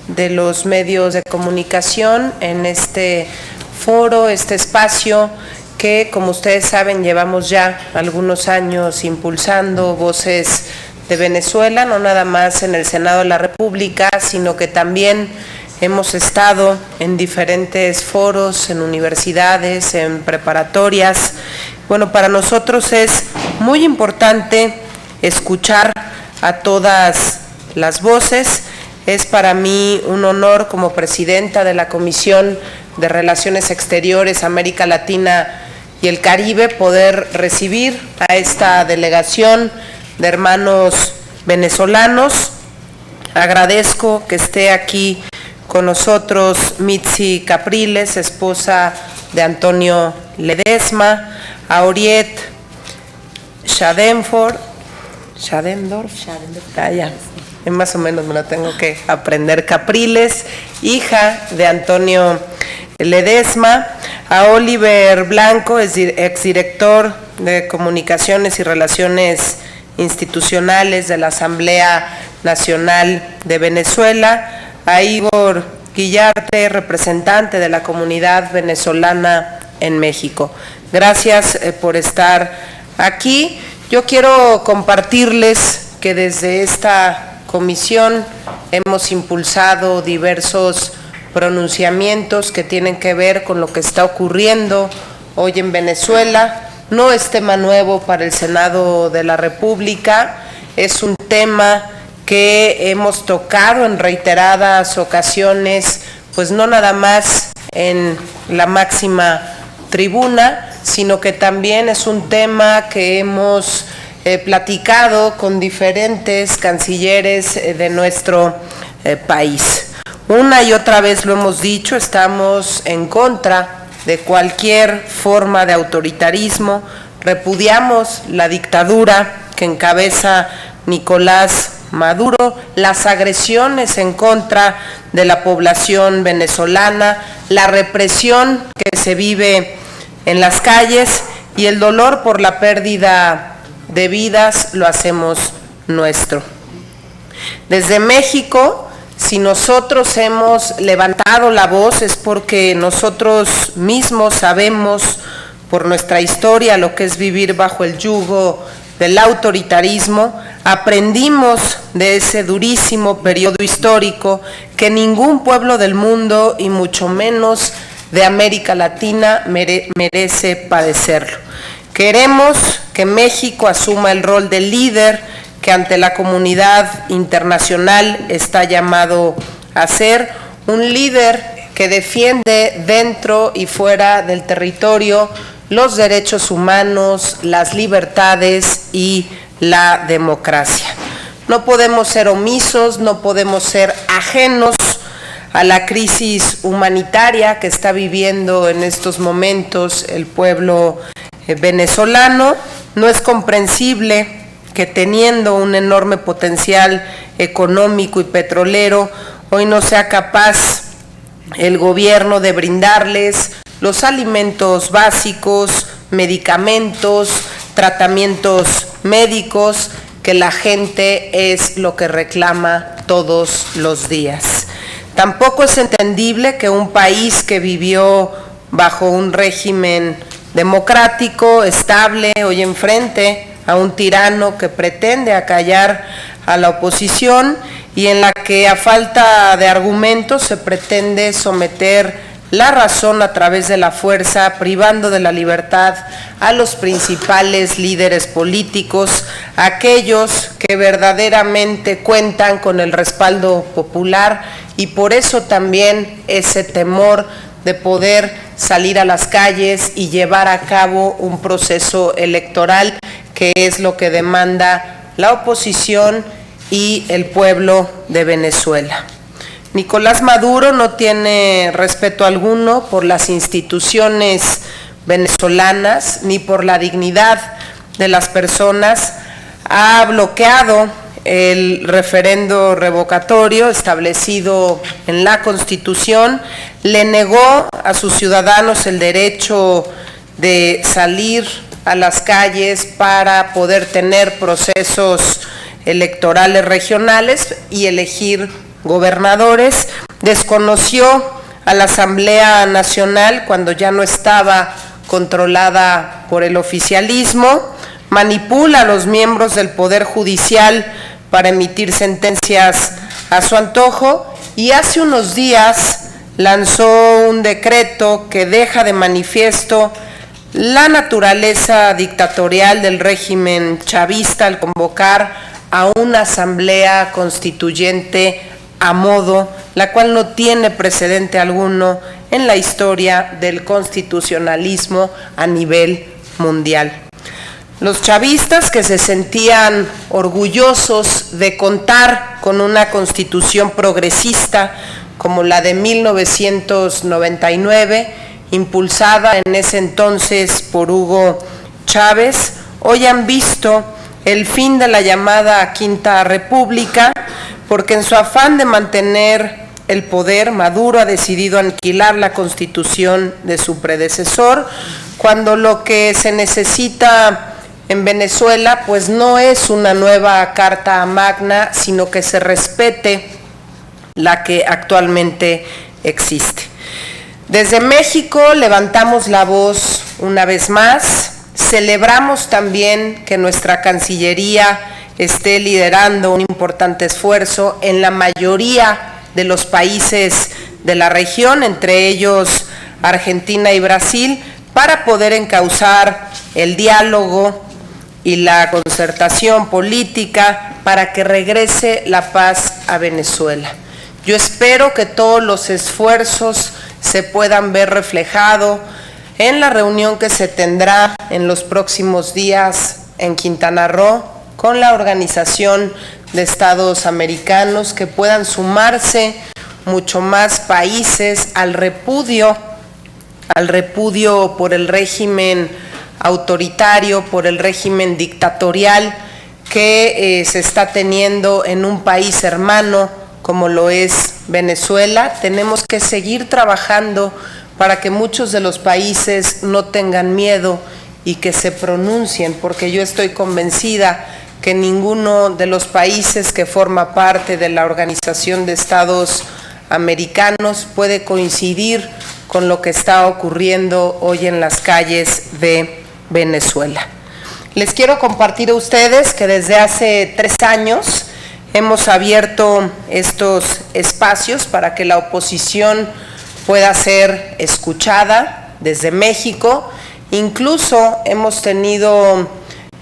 de los medios de comunicación en este foro, este espacio que, como ustedes saben, llevamos ya algunos años impulsando Voces de Venezuela, no nada más en el Senado de la República, sino que también hemos estado en diferentes foros, en universidades, en preparatorias. Bueno, para nosotros es muy importante escuchar a todas las voces. Es para mí un honor como presidenta de la Comisión de Relaciones Exteriores, América Latina y el Caribe poder recibir a esta delegación de hermanos venezolanos. Agradezco que esté aquí con nosotros Mitzi Capriles, esposa de Antonio Ledesma, a Oriet Schadendorf, más o menos me lo tengo que aprender, Capriles, hija de Antonio Ledesma, a Oliver Blanco, exdirector de Comunicaciones y Relaciones Institucionales de la Asamblea Nacional de Venezuela, a Igor Guillarte, representante de la comunidad venezolana en México. Gracias por estar aquí. Yo quiero compartirles que desde esta comisión hemos impulsado diversos pronunciamientos que tienen que ver con lo que está ocurriendo hoy en Venezuela. No es tema nuevo para el Senado de la República, es un tema que hemos tocado en reiteradas ocasiones, pues no nada más en la máxima tribuna, sino que también es un tema que hemos platicado con diferentes cancilleres de nuestro país. Una y otra vez lo hemos dicho, estamos en contra de cualquier forma de autoritarismo, repudiamos la dictadura que encabeza Nicolás Maduro, las agresiones en contra de la población venezolana, la represión que se vive en las calles y el dolor por la pérdida de vidas lo hacemos nuestro. Desde México, si nosotros hemos levantado la voz es porque nosotros mismos sabemos por nuestra historia lo que es vivir bajo el yugo del autoritarismo, aprendimos de ese durísimo periodo histórico que ningún pueblo del mundo y mucho menos de América Latina merece padecerlo. Queremos que México asuma el rol de líder que ante la comunidad internacional está llamado a ser, un líder que defiende dentro y fuera del territorio los derechos humanos, las libertades y la democracia. No podemos ser omisos, no podemos ser ajenos a la crisis humanitaria que está viviendo en estos momentos el pueblo venezolano. No es comprensible que teniendo un enorme potencial económico y petrolero, hoy no sea capaz el gobierno de brindarles los alimentos básicos, medicamentos, tratamientos médicos, que la gente es lo que reclama todos los días. Tampoco es entendible que un país que vivió bajo un régimen democrático, estable, hoy enfrente a un tirano que pretende acallar a la oposición y en la que a falta de argumentos se pretende someter la razón a través de la fuerza, privando de la libertad a los principales líderes políticos, aquellos que verdaderamente cuentan con el respaldo popular y por eso también ese temor de poder salir a las calles y llevar a cabo un proceso electoral que es lo que demanda la oposición y el pueblo de Venezuela. Nicolás Maduro no tiene respeto alguno por las instituciones venezolanas ni por la dignidad de las personas. Ha bloqueado el referendo revocatorio establecido en la Constitución, le negó a sus ciudadanos el derecho de salir a las calles para poder tener procesos electorales regionales y elegir gobernadores, desconoció a la Asamblea Nacional cuando ya no estaba controlada por el oficialismo, manipula a los miembros del Poder Judicial para emitir sentencias a su antojo y hace unos días lanzó un decreto que deja de manifiesto la naturaleza dictatorial del régimen chavista al convocar a una asamblea constituyente a modo, la cual no tiene precedente alguno en la historia del constitucionalismo a nivel mundial. Los chavistas, que se sentían orgullosos de contar con una constitución progresista como la de 1999, impulsada en ese entonces por Hugo Chávez, hoy han visto el fin de la llamada Quinta República, porque en su afán de mantener el poder, Maduro ha decidido aniquilar la constitución de su predecesor, cuando lo que se necesita en Venezuela pues no es una nueva Carta Magna, sino que se respete la que actualmente existe. Desde México levantamos la voz una vez más, celebramos también que nuestra Cancillería esté liderando un importante esfuerzo en la mayoría de los países de la región, entre ellos Argentina y Brasil, para poder encauzar el diálogo y la concertación política para que regrese la paz a Venezuela. Yo espero que todos los esfuerzos se puedan ver reflejados en la reunión que se tendrá en los próximos días en Quintana Roo con la Organización de Estados Americanos, que puedan sumarse mucho más países al repudio por el régimen autoritario, por el régimen dictatorial que se está teniendo en un país hermano como lo es Venezuela. Tenemos que seguir trabajando para que muchos de los países no tengan miedo y que se pronuncien, porque yo estoy convencida que ninguno de los países que forma parte de la Organización de Estados Americanos puede coincidir con lo que está ocurriendo hoy en las calles de Venezuela. Les quiero compartir a ustedes que desde hace 3 años hemos abierto estos espacios para que la oposición pueda ser escuchada desde México. Incluso hemos tenido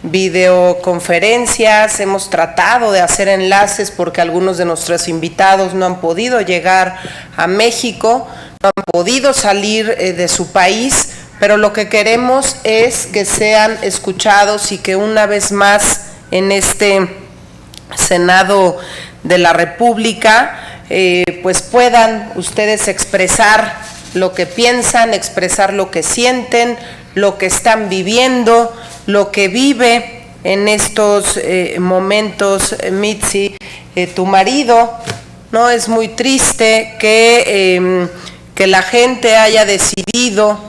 videoconferencias, hemos tratado de hacer enlaces porque algunos de nuestros invitados no han podido llegar a México, no han podido salir de su país, pero lo que queremos es que sean escuchados y que una vez más en este Senado de la República pues puedan ustedes expresar lo que piensan, expresar lo que sienten, lo que están viviendo, lo que vive en estos momentos Mitzi, tu marido, ¿no? Es muy triste que la gente haya decidido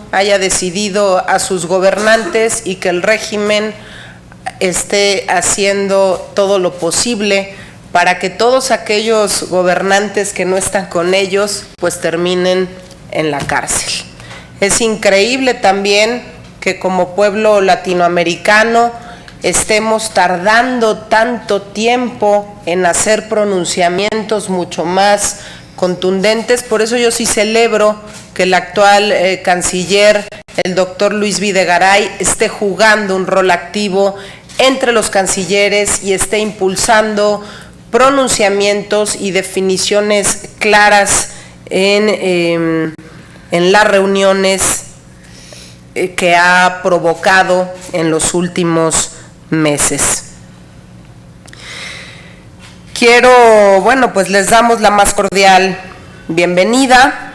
a sus gobernantes y que el régimen esté haciendo todo lo posible para que todos aquellos gobernantes que no están con ellos pues terminen en la cárcel. Es increíble también que como pueblo latinoamericano estemos tardando tanto tiempo en hacer pronunciamientos mucho más contundentes. Por eso yo sí celebro que el actual canciller, el doctor Luis Videgaray, esté jugando un rol activo entre los cancilleres y esté impulsando pronunciamientos y definiciones claras en las reuniones que ha provocado en los últimos meses. Pues les damos la más cordial bienvenida.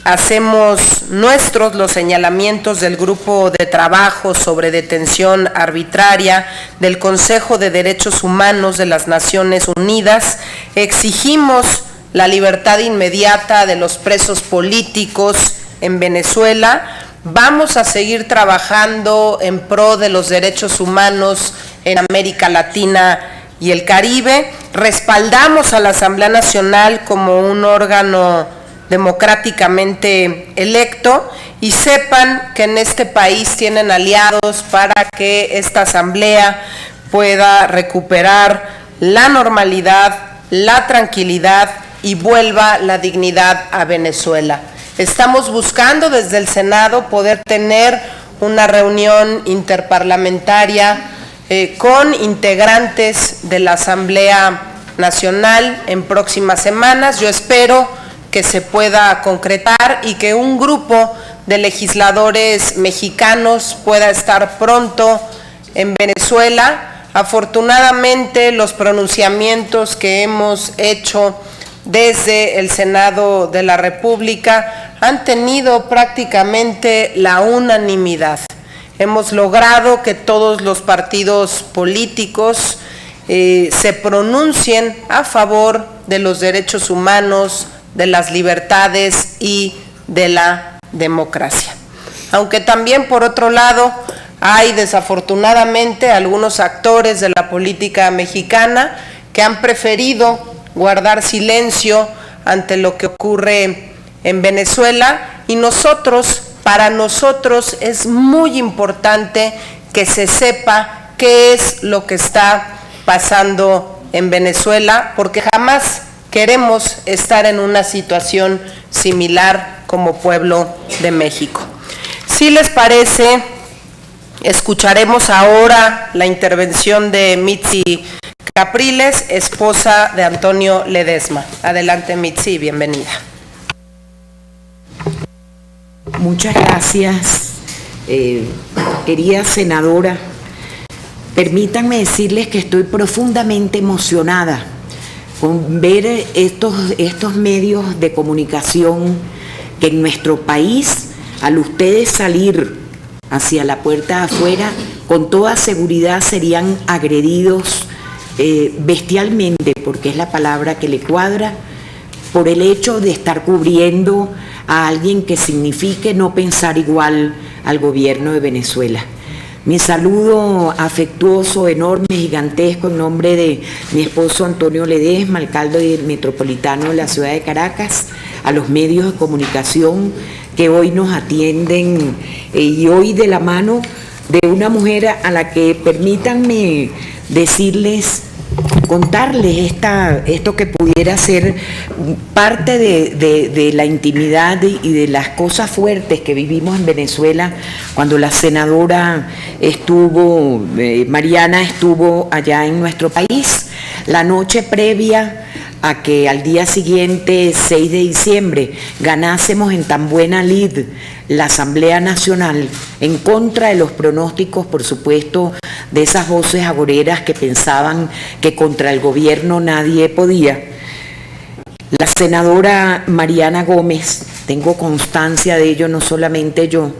Hacemos nuestros los señalamientos del Grupo de Trabajo sobre Detención Arbitraria del Consejo de Derechos Humanos de las Naciones Unidas. Exigimos la libertad inmediata de los presos políticos en Venezuela. Vamos a seguir trabajando en pro de los derechos humanos en América Latina y el Caribe. Respaldamos a la Asamblea Nacional como un órgano democráticamente electo, y sepan que en este país tienen aliados para que esta Asamblea pueda recuperar la normalidad, la tranquilidad y vuelva la dignidad a Venezuela. Estamos buscando desde el Senado poder tener una reunión interparlamentaria con integrantes de la Asamblea Nacional en próximas semanas. Yo espero que se pueda concretar y que un grupo de legisladores mexicanos pueda estar pronto en Venezuela. Afortunadamente, los pronunciamientos que hemos hecho desde el Senado de la República han tenido prácticamente la unanimidad. Hemos logrado que todos los partidos políticos se pronuncien a favor de los derechos humanos, de las libertades y de la democracia. Aunque también, por otro lado, hay desafortunadamente algunos actores de la política mexicana que han preferido guardar silencio ante lo que ocurre en Venezuela, y para nosotros es muy importante que se sepa qué es lo que está pasando en Venezuela, porque jamás queremos estar en una situación similar como pueblo de México. Si les parece, escucharemos ahora la intervención de Mitzi Capriles, esposa de Antonio Ledesma. Adelante, Mitzi, bienvenida. Muchas gracias, querida senadora. Permítanme decirles que estoy profundamente emocionada con ver estos medios de comunicación que en nuestro país, al ustedes salir hacia la puerta de afuera, con toda seguridad serían agredidos bestialmente, porque es la palabra que le cuadra, por el hecho de estar cubriendo a alguien que signifique no pensar igual al gobierno de Venezuela. Mi saludo afectuoso, enorme, gigantesco, en nombre de mi esposo Antonio Ledesma, alcalde metropolitano de la ciudad de Caracas, a los medios de comunicación que hoy nos atienden, y hoy de la mano de una mujer a la que permítanme decirles, contarles esto que pudiera ser parte de la intimidad y de las cosas fuertes que vivimos en Venezuela cuando la senadora Mariana estuvo allá en nuestro país. La noche previa a que al día siguiente, 6 de diciembre, ganásemos en tan buena lid la Asamblea Nacional, en contra de los pronósticos, por supuesto, de esas voces agoreras que pensaban que contra el gobierno nadie podía. La senadora Mariana Gómez, tengo constancia de ello, no solamente yo,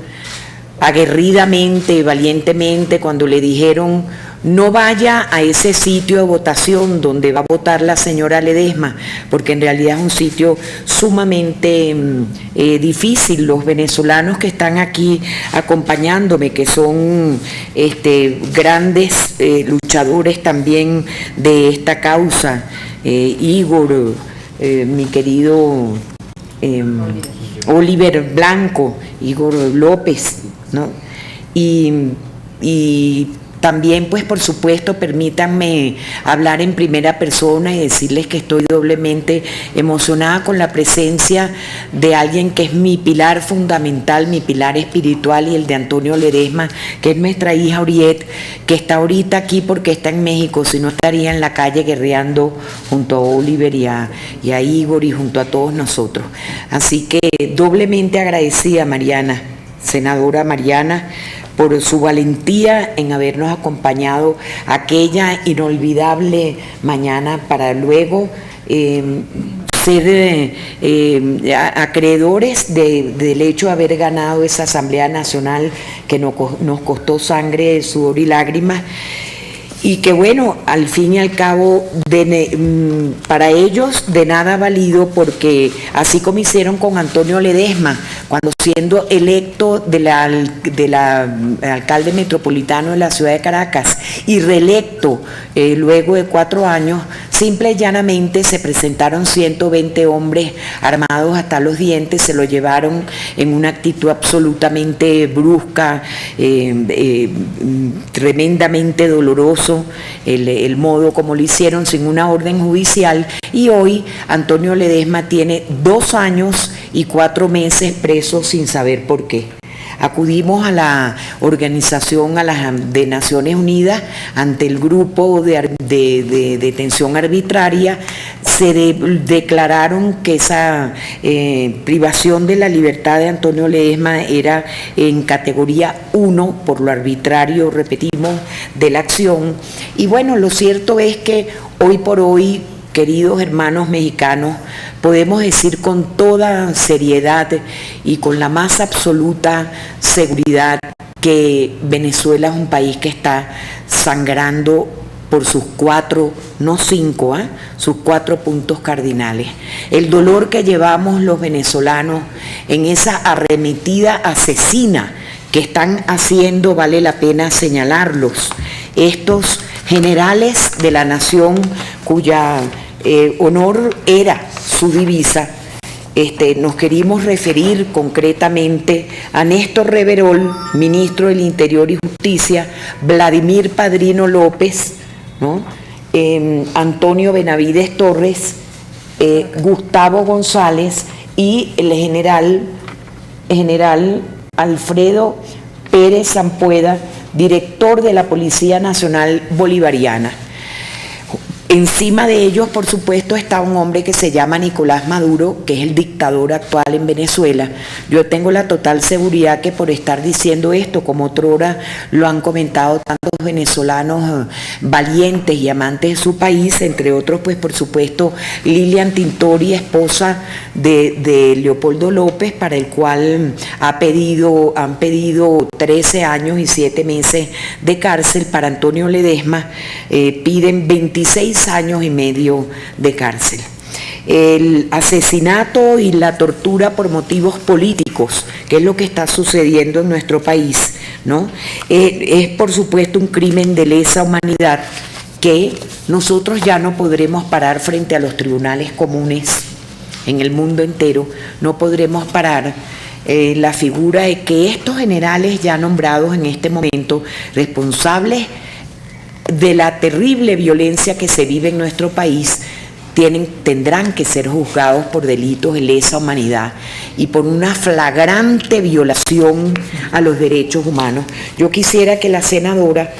aguerridamente, valientemente, cuando le dijeron no vaya a ese sitio de votación donde va a votar la señora Ledesma, porque en realidad es un sitio sumamente difícil. Los venezolanos que están aquí acompañándome, que son grandes luchadores también de esta causa, Igor, mi querido Oliver Blanco, Igor López, ¿no? Y también, pues, por supuesto, permítanme hablar en primera persona y decirles que estoy doblemente emocionada con la presencia de alguien que es mi pilar fundamental, mi pilar espiritual, y el de Antonio Ledesma, que es nuestra hija Oriet, que está ahorita aquí porque está en México, si no estaría en la calle guerreando junto a Oliver y a Igor y junto a todos nosotros. Así que doblemente agradecida, Mariana, senadora Mariana, por su valentía en habernos acompañado aquella inolvidable mañana para luego ser acreedores del hecho de haber ganado esa Asamblea Nacional que nos costó sangre, sudor y lágrimas. y que bueno, al fin y al cabo, para ellos de nada ha valido, porque así como hicieron con Antonio Ledesma, cuando siendo electo alcalde metropolitano de la ciudad de Caracas y reelecto luego de 4 años, simple y llanamente se presentaron 120 hombres armados hasta los dientes, se lo llevaron en una actitud absolutamente brusca, tremendamente doloroso, el modo como lo hicieron sin una orden judicial, y hoy Antonio Ledesma tiene 2 años y 4 meses preso sin saber por qué. Acudimos a la organización de Naciones Unidas ante el grupo de detención arbitraria. Se declararon que esa privación de la libertad de Antonio Ledesma era en categoría 1 por lo arbitrario, repetimos, de la acción. Y bueno, lo cierto es que hoy por hoy, queridos hermanos mexicanos, podemos decir con toda seriedad y con la más absoluta seguridad que Venezuela es un país que está sangrando por sus 4, no 5, sus 4 puntos cardinales. El dolor que llevamos los venezolanos en esa arremetida asesina que están haciendo, vale la pena señalarlos, estos generales de la nación cuya honor era su divisa. Nos querimos referir concretamente a Néstor Reverol, ministro del Interior y Justicia, Vladimir Padrino López, ¿no? Antonio Benavides Torres, Gustavo González y el general Alfredo Pérez Zampueda, director de la Policía Nacional Bolivariana. Encima de ellos, por supuesto, está un hombre que se llama Nicolás Maduro, que es el dictador actual en Venezuela. Yo tengo la total seguridad que por estar diciendo esto, como otrora lo han comentado tantos venezolanos valientes y amantes de su país, entre otros, pues por supuesto, Lilian Tintori, esposa de Leopoldo López, para el cual han pedido 13 años y 7 meses de cárcel. Para Antonio Ledesma piden 26 años y medio de cárcel. El asesinato y la tortura por motivos políticos, que es lo que está sucediendo en nuestro país, ¿no? Es por supuesto un crimen de lesa humanidad que nosotros ya no podremos parar frente a los tribunales comunes en el mundo entero. No podremos parar la figura de que estos generales ya nombrados en este momento, responsables de la terrible violencia que se vive en nuestro país, tendrán que ser juzgados por delitos de lesa humanidad y por una flagrante violación a los derechos humanos. Yo quisiera que la senadora,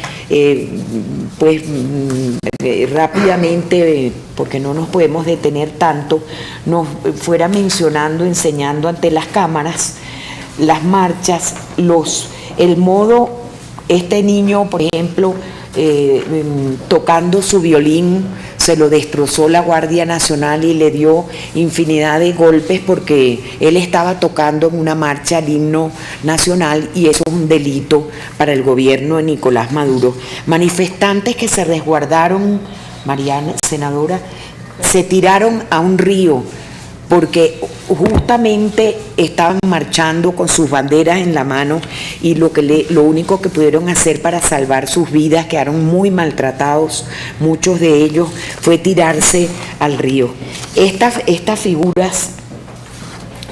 rápidamente, porque no nos podemos detener tanto, nos fuera mencionando, enseñando ante las cámaras las marchas, el modo, este niño, por ejemplo, tocando su violín, se lo destrozó la Guardia Nacional y le dio infinidad de golpes porque él estaba tocando en una marcha el himno nacional, y eso es un delito para el gobierno de Nicolás Maduro. Manifestantes que se resguardaron, Mariana, senadora, se tiraron a un río porque justamente estaban marchando con sus banderas en la mano, y lo único que pudieron hacer para salvar sus vidas, quedaron muy maltratados, muchos de ellos, fue tirarse al río. Estas figuras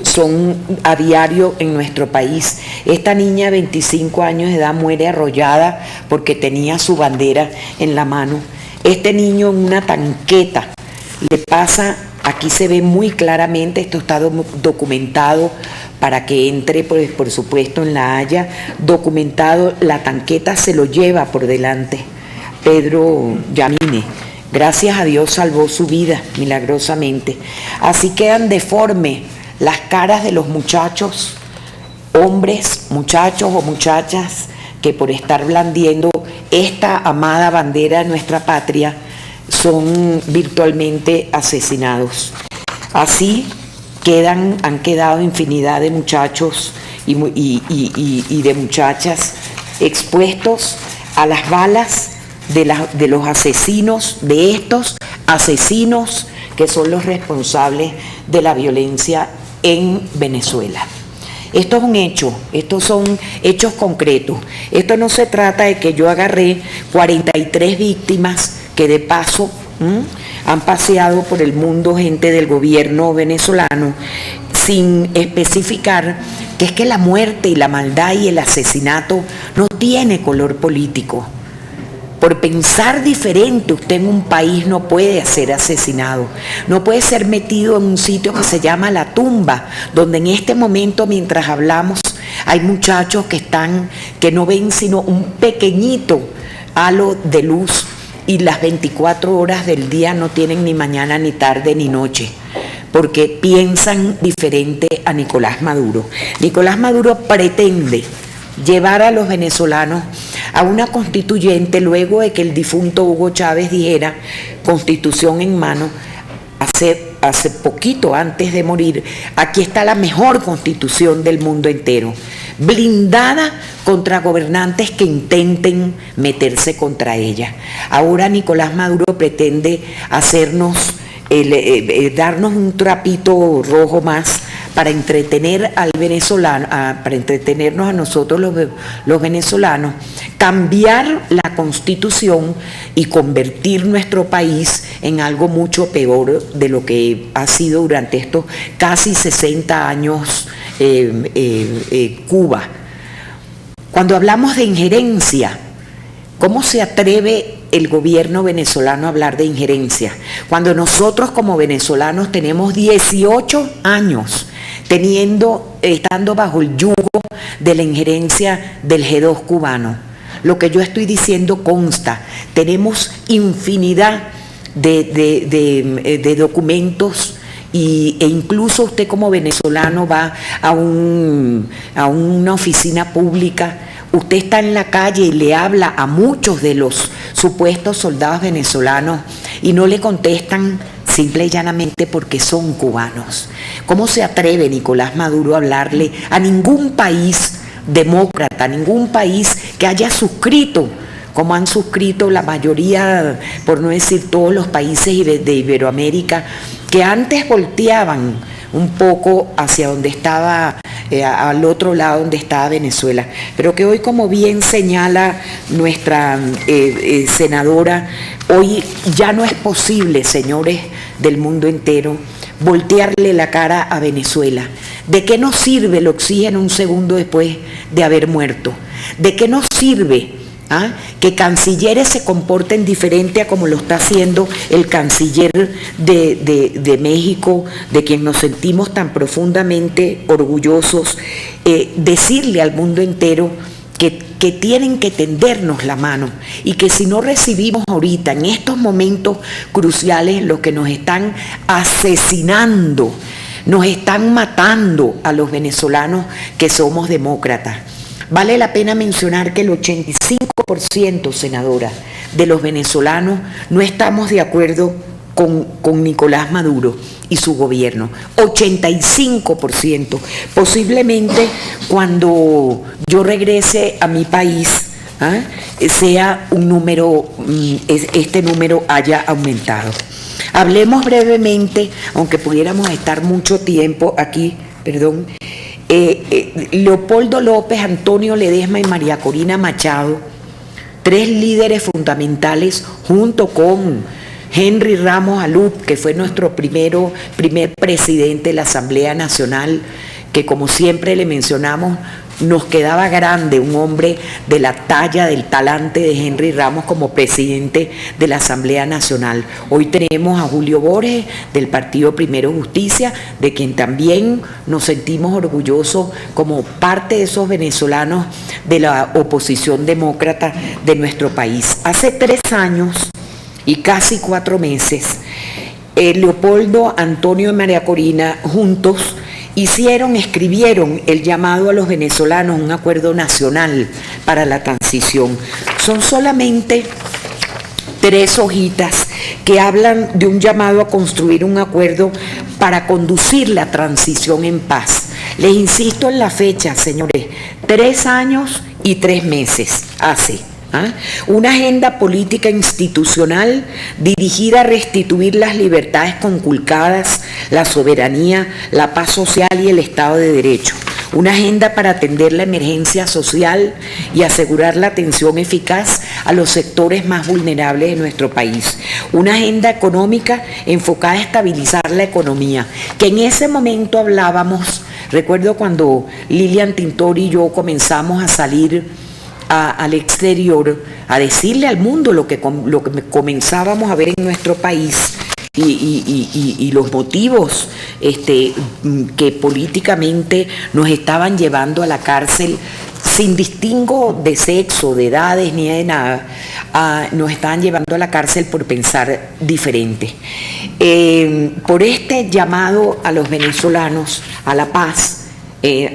son a diario en nuestro país. Esta niña de 25 años de edad muere arrollada porque tenía su bandera en la mano. Este niño en una tanqueta le pasa. Aquí se ve muy claramente, esto está documentado para que entre, pues, por supuesto, en La Haya, documentado, la tanqueta se lo lleva por delante Pedro Yamine. Gracias a Dios salvó su vida milagrosamente. Así quedan deformes las caras de los muchachos, hombres, muchachos o muchachas, que por estar blandiendo esta amada bandera de nuestra patria, son virtualmente asesinados. Así han quedado infinidad de muchachos y de muchachas expuestos a las balas de los asesinos, de estos asesinos que son los responsables de la violencia en Venezuela. Esto es un hecho, estos son hechos concretos. Esto no se trata de que yo agarré 43 víctimas que de paso han paseado por el mundo gente del gobierno venezolano sin especificar que es que la muerte y la maldad y el asesinato no tiene color político. Por pensar diferente, usted en un país no puede ser asesinado, no puede ser metido en un sitio que se llama La Tumba, donde en este momento, mientras hablamos, hay muchachos que no ven sino un pequeñito halo de luz y las 24 horas del día no tienen ni mañana, ni tarde, ni noche, porque piensan diferente a Nicolás Maduro. Nicolás Maduro pretende llevar a los venezolanos a una constituyente luego de que el difunto Hugo Chávez dijera, constitución en mano, hace poquito antes de morir, aquí está la mejor constitución del mundo entero, blindada contra gobernantes que intenten meterse contra ella. Ahora Nicolás Maduro pretende darnos un trapito rojo más para entretener al venezolano, para entretenernos a nosotros los venezolanos, cambiar la constitución y convertir nuestro país en algo mucho peor de lo que ha sido durante estos casi 60 años Cuba. Cuando hablamos de injerencia, ¿cómo se atreve el gobierno venezolano a hablar de injerencia? Cuando nosotros como venezolanos tenemos 18 años estando bajo el yugo de la injerencia del G2 cubano. Lo que yo estoy diciendo consta. Tenemos infinidad de documentos e incluso usted como venezolano va a una oficina pública. Usted está en la calle y le habla a muchos de los supuestos soldados venezolanos y no le contestan simple y llanamente porque son cubanos. ¿Cómo se atreve Nicolás Maduro a hablarle a ningún país demócrata, a ningún país que haya suscrito, como han suscrito la mayoría, por no decir todos los países de Iberoamérica, que antes volteaban un poco hacia donde estaba, al otro lado donde estaba Venezuela, pero que hoy, como bien señala nuestra senadora, hoy ya no es posible, señores del mundo entero, voltearle la cara a Venezuela. ¿De qué nos sirve el oxígeno un segundo después de haber muerto? ¿De qué nos sirve que cancilleres se comporten diferente a como lo está haciendo el canciller de México, de quien nos sentimos tan profundamente orgullosos? Decirle al mundo entero que tienen que tendernos la mano y que si no recibimos ahorita, en estos momentos cruciales, los que nos están asesinando, nos están matando a los venezolanos que somos demócratas. Vale la pena mencionar que el 85%, senadora, de los venezolanos no estamos de acuerdo con Nicolás Maduro y su gobierno. 85%. Posiblemente cuando yo regrese a mi país, sea un número, este número haya aumentado. Hablemos brevemente, aunque pudiéramos estar mucho tiempo aquí, perdón. Leopoldo López, Antonio Ledesma y María Corina Machado, tres líderes fundamentales, junto con Henry Ramos Alup, que fue nuestro primer presidente de la Asamblea Nacional, que como siempre le mencionamos, nos quedaba grande un hombre de la talla, del talante de Henry Ramos como presidente de la Asamblea Nacional. Hoy tenemos a Julio Borges del Partido Primero Justicia, de quien también nos sentimos orgullosos como parte de esos venezolanos de la oposición demócrata de nuestro país. Hace 3 años y casi 4 meses, Leopoldo, Antonio y María Corina juntos escribieron el llamado a los venezolanos, un acuerdo nacional para la transición. Son solamente 3 hojitas que hablan de un llamado a construir un acuerdo para conducir la transición en paz. Les insisto en la fecha, señores, 3 años y 3 meses hace. ¿ah? Una agenda política institucional dirigida a restituir las libertades conculcadas, la soberanía, la paz social y el Estado de Derecho. Una agenda para atender la emergencia social y asegurar la atención eficaz a los sectores más vulnerables de nuestro país. Una agenda económica enfocada a estabilizar la economía, que en ese momento hablábamos, recuerdo cuando Lilian Tintori y yo comenzamos a salir al exterior, a decirle al mundo lo que comenzábamos a ver en nuestro país y los motivos que políticamente nos estaban llevando a la cárcel sin distingo de sexo, de edades ni de nada, nos estaban llevando a la cárcel por pensar diferente. Por este llamado a los venezolanos a la paz,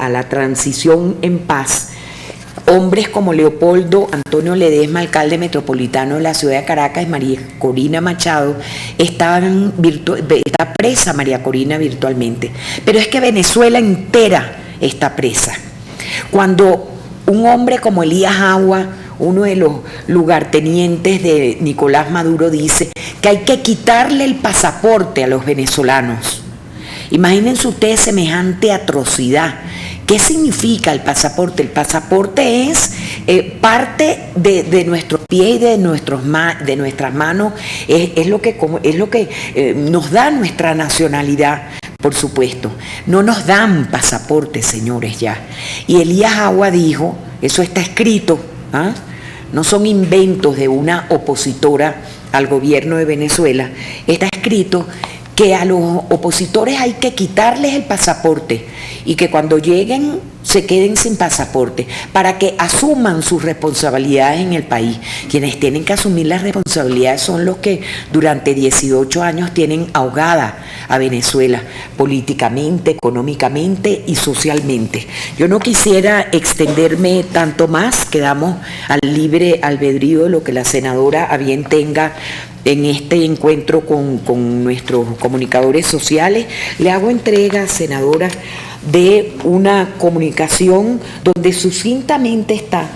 a la transición en paz, hombres como Leopoldo Antonio Ledesma, alcalde metropolitano de la ciudad de Caracas, y María Corina Machado, está presa María Corina virtualmente. Pero es que Venezuela entera está presa. Cuando un hombre como Elías Agua, uno de los lugartenientes de Nicolás Maduro, dice que hay que quitarle el pasaporte a los venezolanos. Imagínense ustedes semejante atrocidad. ¿Qué significa el pasaporte? El pasaporte es parte de nuestros pies y de nuestras manos, es lo que nos da nuestra nacionalidad, por supuesto. No nos dan pasaporte, señores, ya. Y Elías Agua dijo, eso está escrito, ¿ah? No son inventos de una opositora al gobierno de Venezuela, está escrito que a los opositores hay que quitarles el pasaporte y que cuando lleguen se queden sin pasaporte para que asuman sus responsabilidades en el país. Quienes tienen que asumir las responsabilidades son los que durante 18 años tienen ahogada a Venezuela políticamente, económicamente y socialmente. Yo no quisiera extenderme tanto más, quedamos al libre albedrío de lo que la senadora a bien tenga en este encuentro con nuestros comunicadores sociales. Le hago entrega, senadora, de una comunicación donde sucintamente está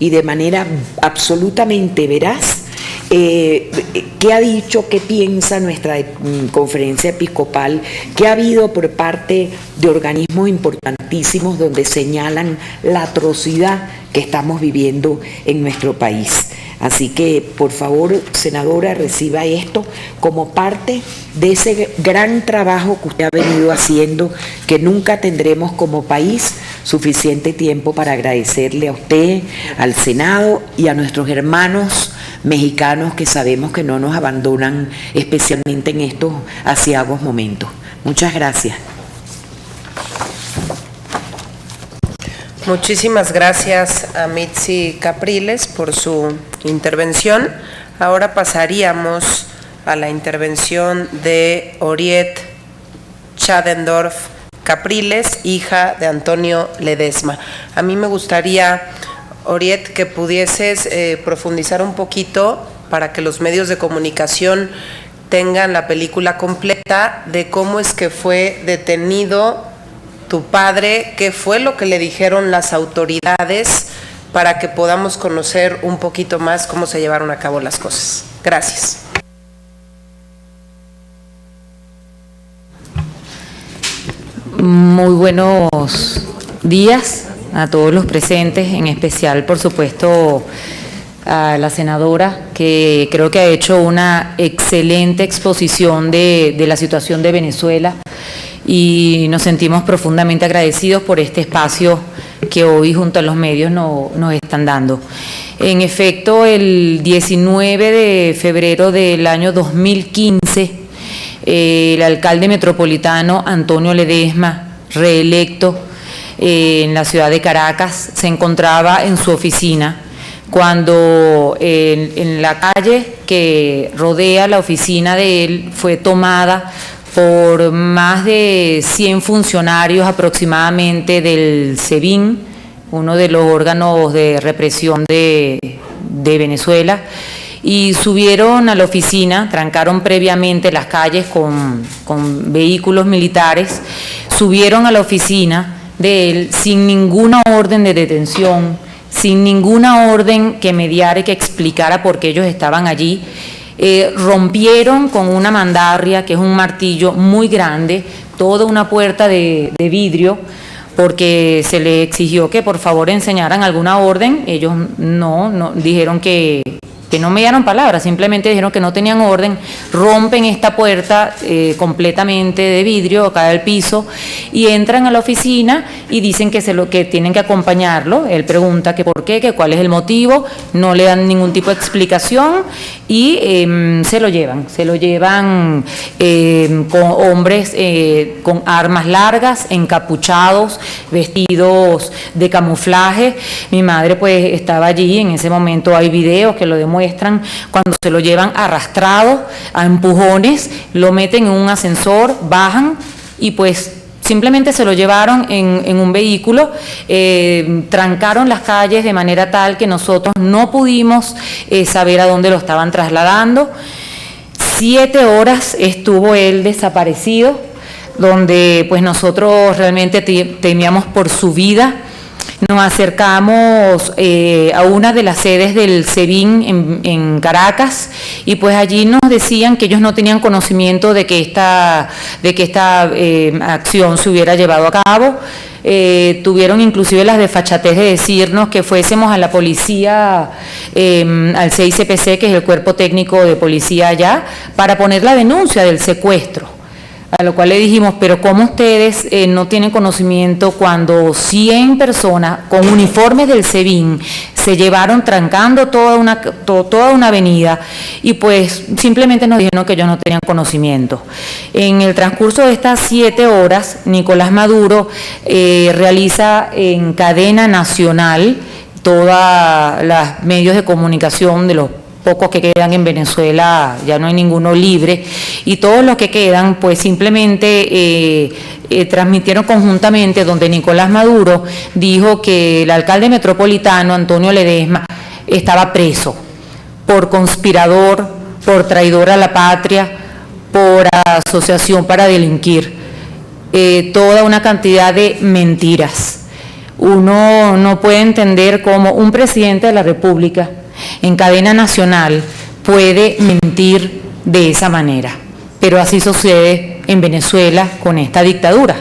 y de manera absolutamente veraz qué ha dicho, qué piensa nuestra conferencia episcopal, qué ha habido por parte de organismos importantísimos donde señalan la atrocidad que estamos viviendo en nuestro país. Así que, por favor, senadora, reciba esto como parte de ese gran trabajo que usted ha venido haciendo, que nunca tendremos como país suficiente tiempo para agradecerle a usted, al Senado y a nuestros hermanos mexicanos que sabemos que no nos abandonan, especialmente en estos aciagos momentos. Muchas gracias. Muchísimas gracias a Mitzi Capriles por su intervención. Ahora pasaríamos a la intervención de Oriet Chadendorf Capriles, hija de Antonio Ledesma. A mí me gustaría, Oriet, que pudieses profundizar un poquito para que los medios de comunicación tengan la película completa de cómo es que fue detenido tu padre, qué fue lo que le dijeron las autoridades, para que podamos conocer un poquito más cómo se llevaron a cabo las cosas. Gracias. Muy buenos días a todos los presentes, en especial, por supuesto, a la senadora, que creo que ha hecho una excelente exposición de la situación de Venezuela, y nos sentimos profundamente agradecidos por este espacio que hoy junto a los medios nos están dando. En efecto, el 19 de febrero del año 2015, el alcalde metropolitano Antonio Ledesma, reelecto en la ciudad de Caracas, se encontraba en su oficina cuando en la calle que rodea la oficina de él fue tomada por más de 100 funcionarios aproximadamente del SEBIN, uno de los órganos de represión de Venezuela, y subieron a la oficina, trancaron previamente las calles con vehículos militares, subieron a la oficina de él sin ninguna orden de detención, sin ninguna orden que mediara y que explicara por qué ellos estaban allí. Rompieron con una mandarria, que es un martillo muy grande, toda una puerta de vidrio, porque se les exigió que por favor enseñaran alguna orden. Ellos no dijeron que no me dieron palabras, simplemente dijeron que no tenían orden, rompen esta puerta completamente de vidrio, cae al piso, y entran a la oficina y dicen que tienen que acompañarlo. Él pregunta que por qué, que cuál es el motivo, no le dan ningún tipo de explicación y se lo llevan con hombres con armas largas, encapuchados, vestidos de camuflaje. Mi madre pues estaba allí, en ese momento hay videos que lo demuestran, cuando se lo llevan arrastrado a empujones, lo meten en un ascensor, bajan y pues simplemente se lo llevaron en un vehículo, trancaron las calles de manera tal que nosotros no pudimos saber a dónde lo estaban trasladando. 7 horas estuvo él desaparecido, donde pues nosotros realmente temíamos por su vida. Nos acercamos a una de las sedes del SEBIN en Caracas y pues allí nos decían que ellos no tenían conocimiento de que esta acción se hubiera llevado a cabo. Tuvieron inclusive la desfachatez de decirnos que fuésemos a la policía, al CICPC, que es el cuerpo técnico de policía allá, para poner la denuncia del secuestro. A lo cual le dijimos, pero ¿cómo ustedes no tienen conocimiento cuando 100 personas con uniformes del SEBIN se llevaron trancando toda una avenida? Y pues simplemente nos dijeron que ellos no tenían conocimiento. En el transcurso de estas 7 horas, Nicolás Maduro realiza en cadena nacional todos los medios de comunicación de los pocos que quedan en Venezuela, ya no hay ninguno libre, y todos los que quedan pues simplemente transmitieron conjuntamente, donde Nicolás Maduro dijo que el alcalde metropolitano, Antonio Ledesma, estaba preso por conspirador, por traidor a la patria, por asociación para delinquir, toda una cantidad de mentiras. Uno no puede entender cómo un presidente de la República en cadena nacional puede mentir de esa manera, pero así sucede en Venezuela con esta dictadura.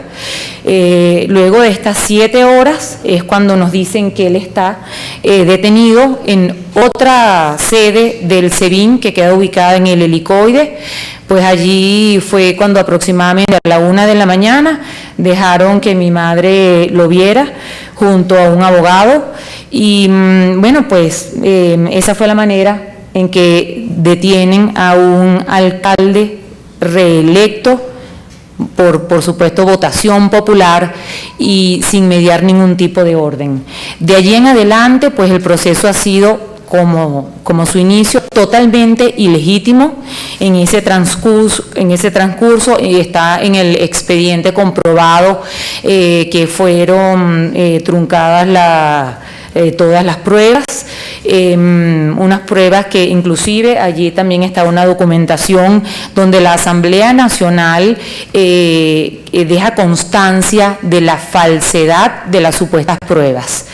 Luego de estas 7 horas es cuando nos dicen que él está detenido en otra sede del SEBIN que queda ubicada en el Helicoide. Pues allí fue cuando aproximadamente a la 1 de la mañana dejaron que mi madre lo viera junto a un abogado y bueno, pues esa fue la manera en que detienen a un alcalde reelecto por supuesto votación popular y sin mediar ningún tipo de orden. De allí en adelante pues el proceso ha sido como su inicio, totalmente ilegítimo. En ese transcurso está en el expediente comprobado que fueron truncadas todas las pruebas, unas pruebas que inclusive allí también está una documentación donde la Asamblea Nacional deja constancia de la falsedad de las supuestas pruebas.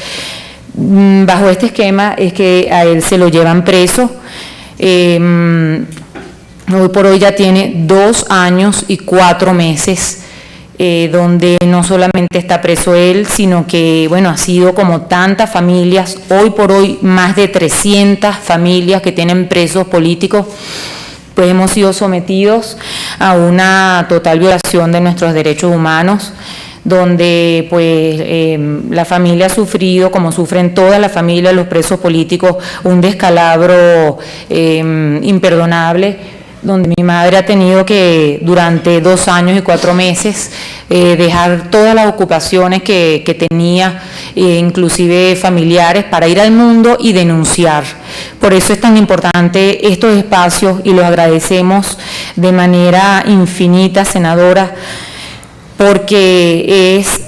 Bajo este esquema es que a él se lo llevan preso. Hoy por hoy ya tiene 2 años y 4 meses, donde no solamente está preso él, sino que, bueno, ha sido como tantas familias, hoy por hoy más de 300 familias que tienen presos políticos, pues hemos sido sometidos a una total violación de nuestros derechos humanos, donde pues la familia ha sufrido, como sufren todas las familias, los presos políticos, un descalabro imperdonable, donde mi madre ha tenido que durante 2 años y 4 meses dejar todas las ocupaciones que tenía, inclusive familiares, para ir al mundo y denunciar. Por eso es tan importante estos espacios y los agradecemos de manera infinita, senadora, porque es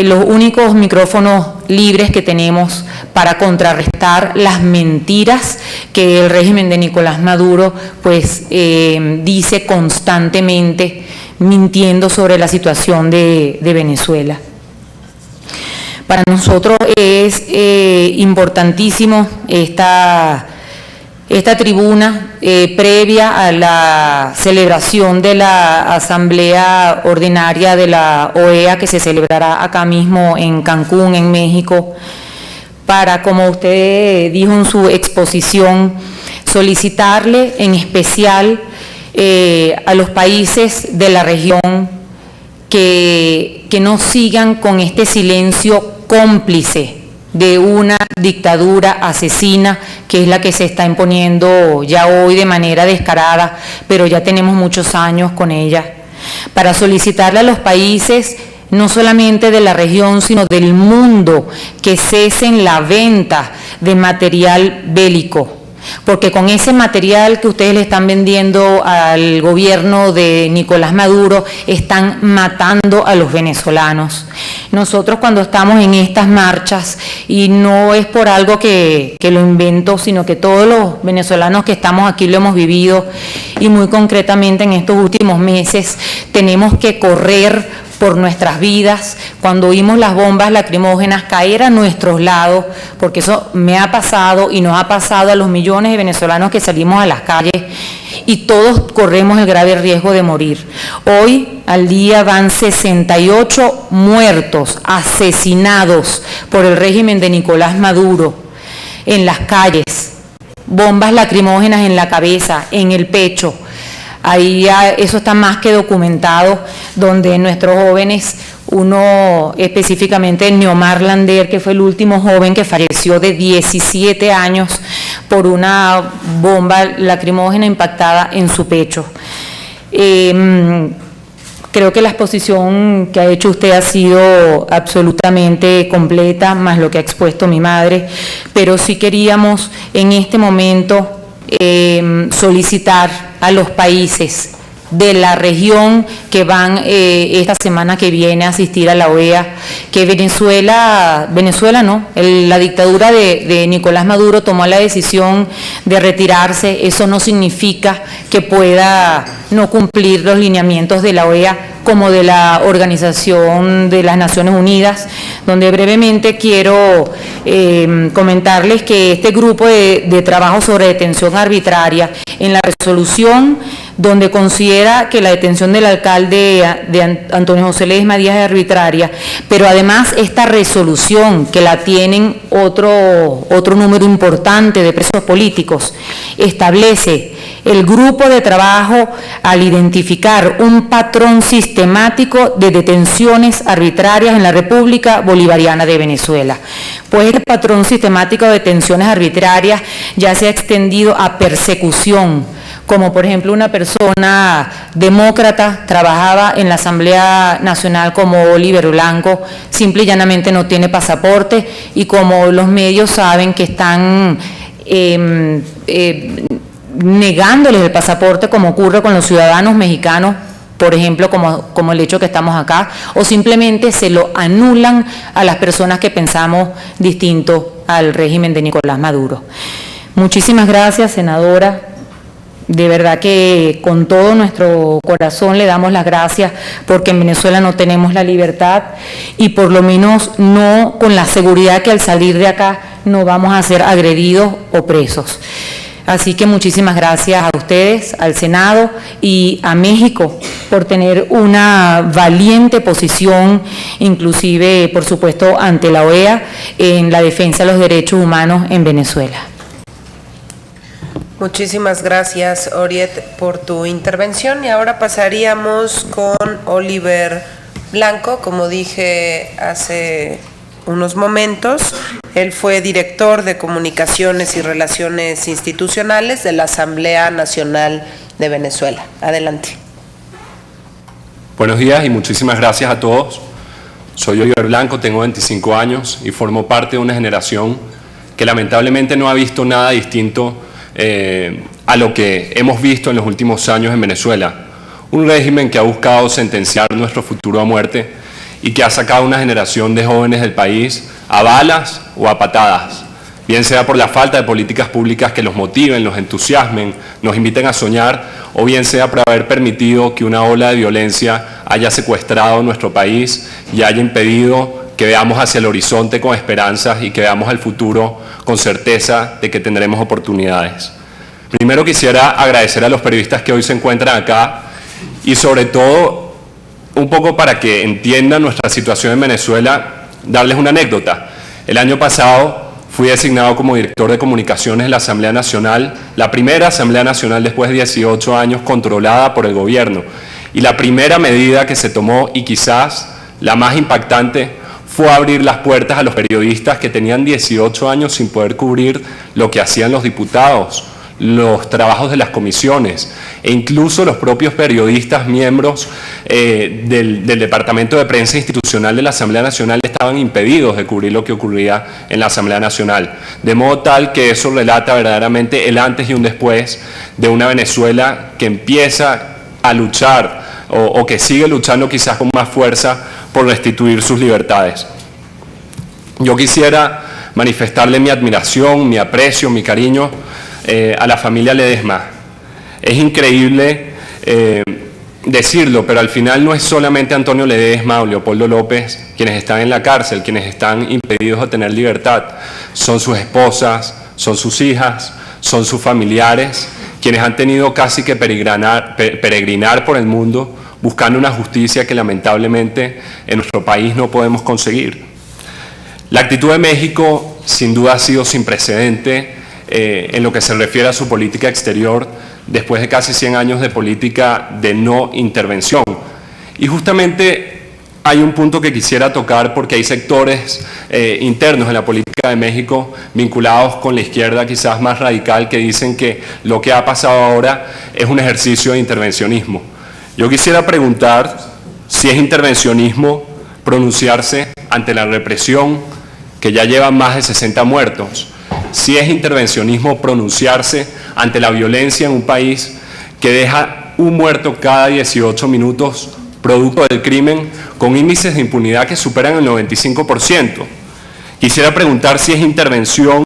los únicos micrófonos libres que tenemos para contrarrestar las mentiras que el régimen de Nicolás Maduro pues dice constantemente, mintiendo sobre la situación de Venezuela. Para nosotros es importantísimo esta tribuna previa a la celebración de la Asamblea Ordinaria de la OEA que se celebrará acá mismo en Cancún, en México, para, como usted dijo en su exposición, solicitarle en especial a los países de la región que no sigan con este silencio cómplice de una dictadura asesina que es la que se está imponiendo ya hoy de manera descarada, pero ya tenemos muchos años con ella, para solicitarle a los países no solamente de la región, sino del mundo, que cesen la venta de material bélico, porque con ese material que ustedes le están vendiendo al gobierno de Nicolás Maduro, están matando a los venezolanos. Nosotros cuando estamos en estas marchas, y no es por algo que lo invento, sino que todos los venezolanos que estamos aquí lo hemos vivido, y muy concretamente en estos últimos meses, tenemos que correr por nuestras vidas, cuando oímos las bombas lacrimógenas caer a nuestros lados, porque eso me ha pasado y nos ha pasado a los millones de venezolanos que salimos a las calles y todos corremos el grave riesgo de morir. Hoy al día van 68 muertos, asesinados por el régimen de Nicolás Maduro en las calles, bombas lacrimógenas en la cabeza, en el pecho. Ahí eso está más que documentado, donde nuestros jóvenes, uno específicamente Neomar Lander, que fue el último joven que falleció de 17 años por una bomba lacrimógena impactada en su pecho. Creo que la exposición que ha hecho usted ha sido absolutamente completa, más lo que ha expuesto mi madre, pero sí queríamos en este momento solicitar a los países de la región que van esta semana que viene a asistir a la OEA, que Venezuela no, la dictadura de Nicolás Maduro tomó la decisión de retirarse. Eso no significa que pueda no cumplir los lineamientos de la OEA como de la Organización de las Naciones Unidas, donde brevemente quiero comentarles que este grupo de trabajo sobre detención arbitraria, en la resolución donde considera que la detención del alcalde de Antonio José Ledesma Díaz es arbitraria, pero además esta resolución, que la tienen otro número importante de presos políticos, establece el grupo de trabajo al identificar un patrón sistemático de detenciones arbitrarias en la República Bolivariana de Venezuela. Pues el patrón sistemático de detenciones arbitrarias ya se ha extendido a persecución, como por ejemplo una persona demócrata trabajaba en la Asamblea Nacional como Oliver Blanco, simple y llanamente no tiene pasaporte, y como los medios saben que están negándoles el pasaporte, como ocurre con los ciudadanos mexicanos, por ejemplo, como el hecho que estamos acá, o simplemente se lo anulan a las personas que pensamos distinto al régimen de Nicolás Maduro. Muchísimas gracias, senadora. De verdad que con todo nuestro corazón le damos las gracias, porque en Venezuela no tenemos la libertad y por lo menos no con la seguridad que al salir de acá no vamos a ser agredidos o presos. Así que muchísimas gracias a ustedes, al Senado y a México por tener una valiente posición, inclusive, por supuesto, ante la OEA en la defensa de los derechos humanos en Venezuela. Muchísimas gracias, Oriet, por tu intervención, y ahora pasaríamos con Oliver Blanco. Como dije hace unos momentos, él fue director de Comunicaciones y Relaciones Institucionales de la Asamblea Nacional de Venezuela. Adelante. Buenos días y muchísimas gracias a todos. Soy Oliver Blanco, tengo 25 años y formo parte de una generación que lamentablemente no ha visto nada distinto a lo que hemos visto en los últimos años en Venezuela. Un régimen que ha buscado sentenciar nuestro futuro a muerte y que ha sacado una generación de jóvenes del país a balas o a patadas, bien sea por la falta de políticas públicas que los motiven, los entusiasmen, nos inviten a soñar, o bien sea por haber permitido que una ola de violencia haya secuestrado nuestro país y haya impedido que veamos hacia el horizonte con esperanzas y que veamos al futuro con certeza de que tendremos oportunidades. Primero quisiera agradecer a los periodistas que hoy se encuentran acá y sobre todo, un poco para que entiendan nuestra situación en Venezuela, darles una anécdota. El año pasado fui designado como director de comunicaciones de la Asamblea Nacional, la primera Asamblea Nacional después de 18 años controlada por el gobierno. Y la primera medida que se tomó, y quizás la más impactante, fue abrir las puertas a los periodistas que tenían 18 años sin poder cubrir lo que hacían los diputados, los trabajos de las comisiones e incluso los propios periodistas miembros del Departamento de Prensa Institucional de la Asamblea Nacional estaban impedidos de cubrir lo que ocurría en la Asamblea Nacional. De modo tal que eso relata verdaderamente el antes y un después de una Venezuela que empieza a luchar o que sigue luchando quizás con más fuerza por restituir sus libertades. Yo quisiera manifestarle mi admiración, mi aprecio, mi cariño a la familia Ledesma. Es increíble decirlo, pero al final no es solamente Antonio Ledesma o Leopoldo López quienes están en la cárcel, quienes están impedidos de tener libertad. Son sus esposas, son sus hijas, son sus familiares, quienes han tenido casi que peregrinar por el mundo buscando una justicia que lamentablemente en nuestro país no podemos conseguir. La actitud de México sin duda ha sido sin precedente en lo que se refiere a su política exterior después de casi 100 años de política de no intervención. Y justamente hay un punto que quisiera tocar porque hay sectores internos en la política de México vinculados con la izquierda quizás más radical que dicen que lo que ha pasado ahora es un ejercicio de intervencionismo. Yo quisiera preguntar si es intervencionismo pronunciarse ante la represión que ya lleva más de 60 muertos, si es intervencionismo pronunciarse ante la violencia en un país que deja un muerto cada 18 minutos producto del crimen con índices de impunidad que superan el 95%. Quisiera preguntar si es intervención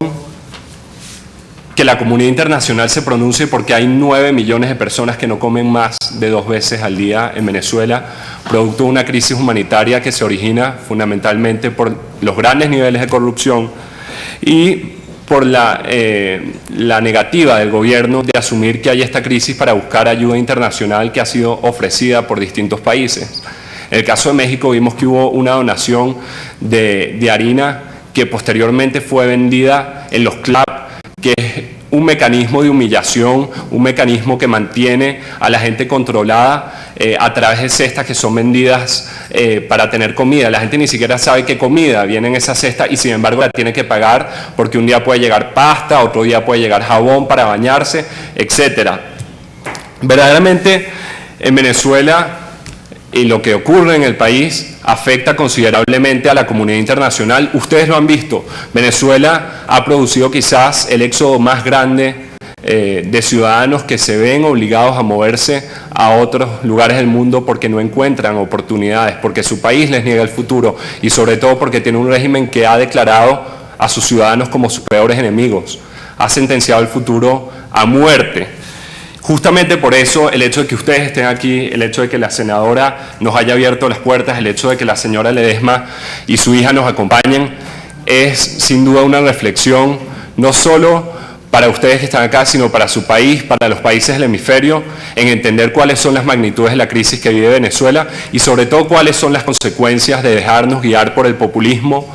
que la comunidad internacional se pronuncie porque hay 9 millones de personas que no comen más de 2 veces al día en Venezuela, producto de una crisis humanitaria que se origina fundamentalmente por los grandes niveles de corrupción y por la negativa del gobierno de asumir que hay esta crisis para buscar ayuda internacional que ha sido ofrecida por distintos países. En el caso de México vimos que hubo una donación de harina que posteriormente fue vendida en los CLAP, que es un mecanismo de humillación, un mecanismo que mantiene a la gente controlada a través de cestas que son vendidas para tener comida. La gente ni siquiera sabe qué comida viene en esa cesta y sin embargo la tiene que pagar porque un día puede llegar pasta, otro día puede llegar jabón para bañarse, etc. Verdaderamente en Venezuela y lo que ocurre en el país afecta considerablemente a la comunidad internacional. Ustedes lo han visto, Venezuela ha producido quizás el éxodo más grande de ciudadanos que se ven obligados a moverse a otros lugares del mundo porque no encuentran oportunidades, porque su país les niega el futuro y sobre todo porque tiene un régimen que ha declarado a sus ciudadanos como sus peores enemigos, ha sentenciado el futuro a muerte. Justamente por eso el hecho de que ustedes estén aquí, el hecho de que la senadora nos haya abierto las puertas, el hecho de que la señora Ledesma y su hija nos acompañen, es sin duda una reflexión, no solo para ustedes que están acá, sino para su país, para los países del hemisferio, en entender cuáles son las magnitudes de la crisis que vive Venezuela y sobre todo cuáles son las consecuencias de dejarnos guiar por el populismo,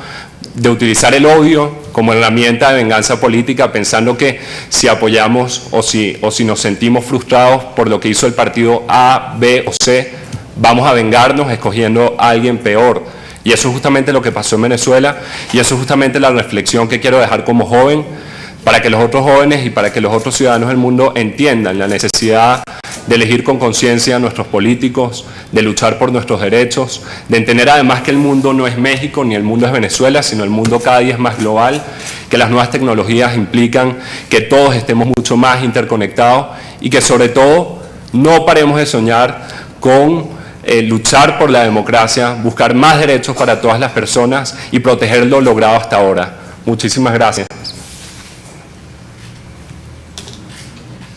de utilizar el odio como herramienta de venganza política, pensando que si apoyamos o si nos sentimos frustrados por lo que hizo el partido A, B o C, vamos a vengarnos escogiendo a alguien peor. Y eso es justamente lo que pasó en Venezuela y eso es justamente la reflexión que quiero dejar como joven, para que los otros jóvenes y para que los otros ciudadanos del mundo entiendan la necesidad de elegir con conciencia a nuestros políticos, de luchar por nuestros derechos, de entender además que el mundo no es México ni el mundo es Venezuela, sino el mundo cada día es más global, que las nuevas tecnologías implican que todos estemos mucho más interconectados y que sobre todo no paremos de soñar con luchar por la democracia, buscar más derechos para todas las personas y proteger lo logrado hasta ahora. Muchísimas gracias.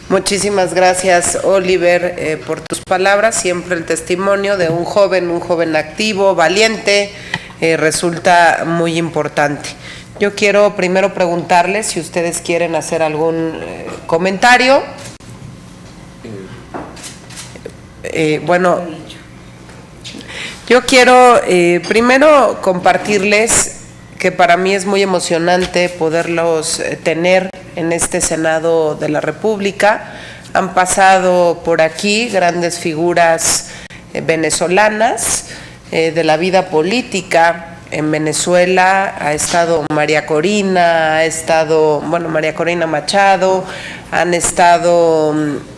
Muchísimas gracias, Oliver, por tus palabras. Siempre el testimonio de un joven activo, valiente, resulta muy importante. Yo quiero primero preguntarles si ustedes quieren hacer algún comentario. Bueno, yo quiero primero compartirles que para mí es muy emocionante poderlos tener en este Senado de la República. Han pasado por aquí grandes figuras venezolanas de la vida política. En Venezuela ha estado María Corina, María Corina Machado, han estado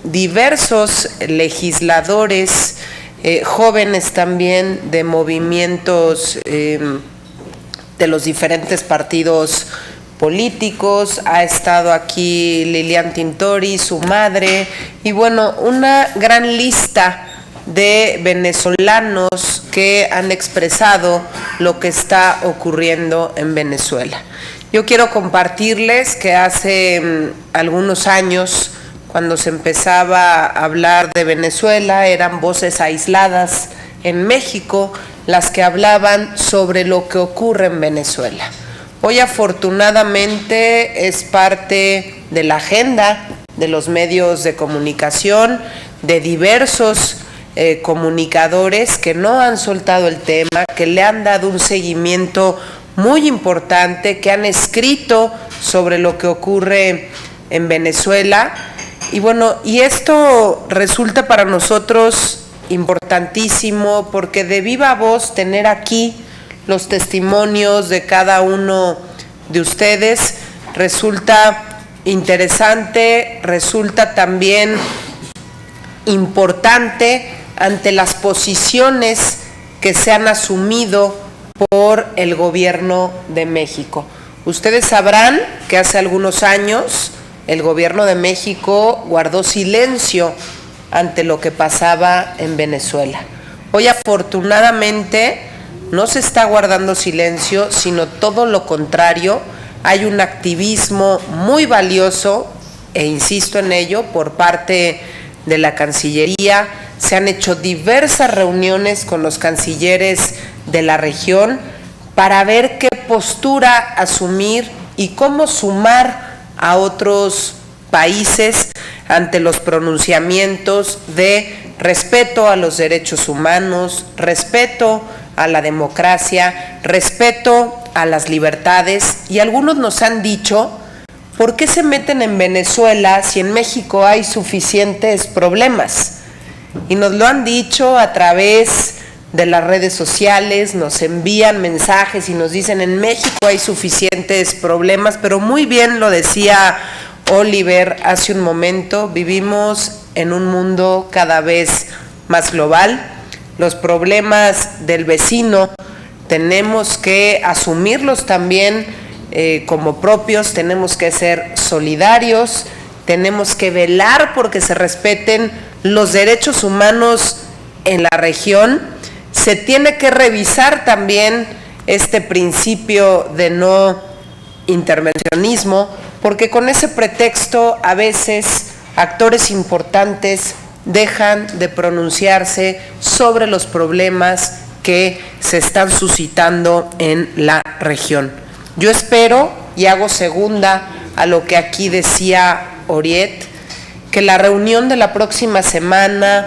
diversos legisladores, jóvenes también de movimientos de los diferentes partidos políticos. Ha estado aquí Lilian Tintori, su madre, y bueno, una gran lista de venezolanos que han expresado lo que está ocurriendo en Venezuela. Yo quiero compartirles que hace algunos años, cuando se empezaba a hablar de Venezuela, eran voces aisladas en México las que hablaban sobre lo que ocurre en Venezuela. Hoy afortunadamente es parte de la agenda de los medios de comunicación, de diversos comunicadores que no han soltado el tema, que le han dado un seguimiento muy importante, que han escrito sobre lo que ocurre en Venezuela. Y bueno, y esto resulta para nosotros importantísimo porque de viva voz tener aquí los testimonios de cada uno de ustedes resulta interesante, resulta también importante ante las posiciones que se han asumido por el gobierno de México. Ustedes sabrán que hace algunos años el gobierno de México guardó silencio ante lo que pasaba en Venezuela. Hoy afortunadamente no se está guardando silencio, sino todo lo contrario. Hay un activismo muy valioso, e insisto en ello, por parte de la Cancillería. Se han hecho diversas reuniones con los cancilleres de la región para ver qué postura asumir y cómo sumar a otros países ante los pronunciamientos de respeto a los derechos humanos, respeto a la democracia, respeto a las libertades. Y algunos nos han dicho, ¿por qué se meten en Venezuela si en México hay suficientes problemas? Y nos lo han dicho a través de las redes sociales, nos envían mensajes y nos dicen, en México hay suficientes problemas, pero muy bien lo decía Oliver hace un momento, vivimos en un mundo cada vez más global. Los problemas del vecino tenemos que asumirlos también como propios, tenemos que ser solidarios, tenemos que velar porque se respeten los derechos humanos en la región. Se tiene que revisar también este principio de no intervencionismo, porque con ese pretexto a veces actores importantes dejan de pronunciarse sobre los problemas que se están suscitando en la región. Yo espero, y hago segunda a lo que aquí decía Oriet, que la reunión de la próxima semana,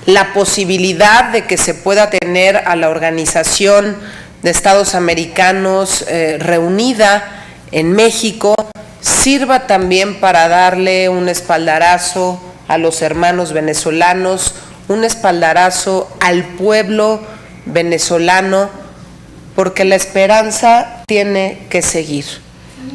la posibilidad de que se pueda tener a la Organización de Estados Americanos reunida en México, sirva también para darle un espaldarazo a los hermanos venezolanos, un espaldarazo al pueblo venezolano, porque la esperanza tiene que seguir.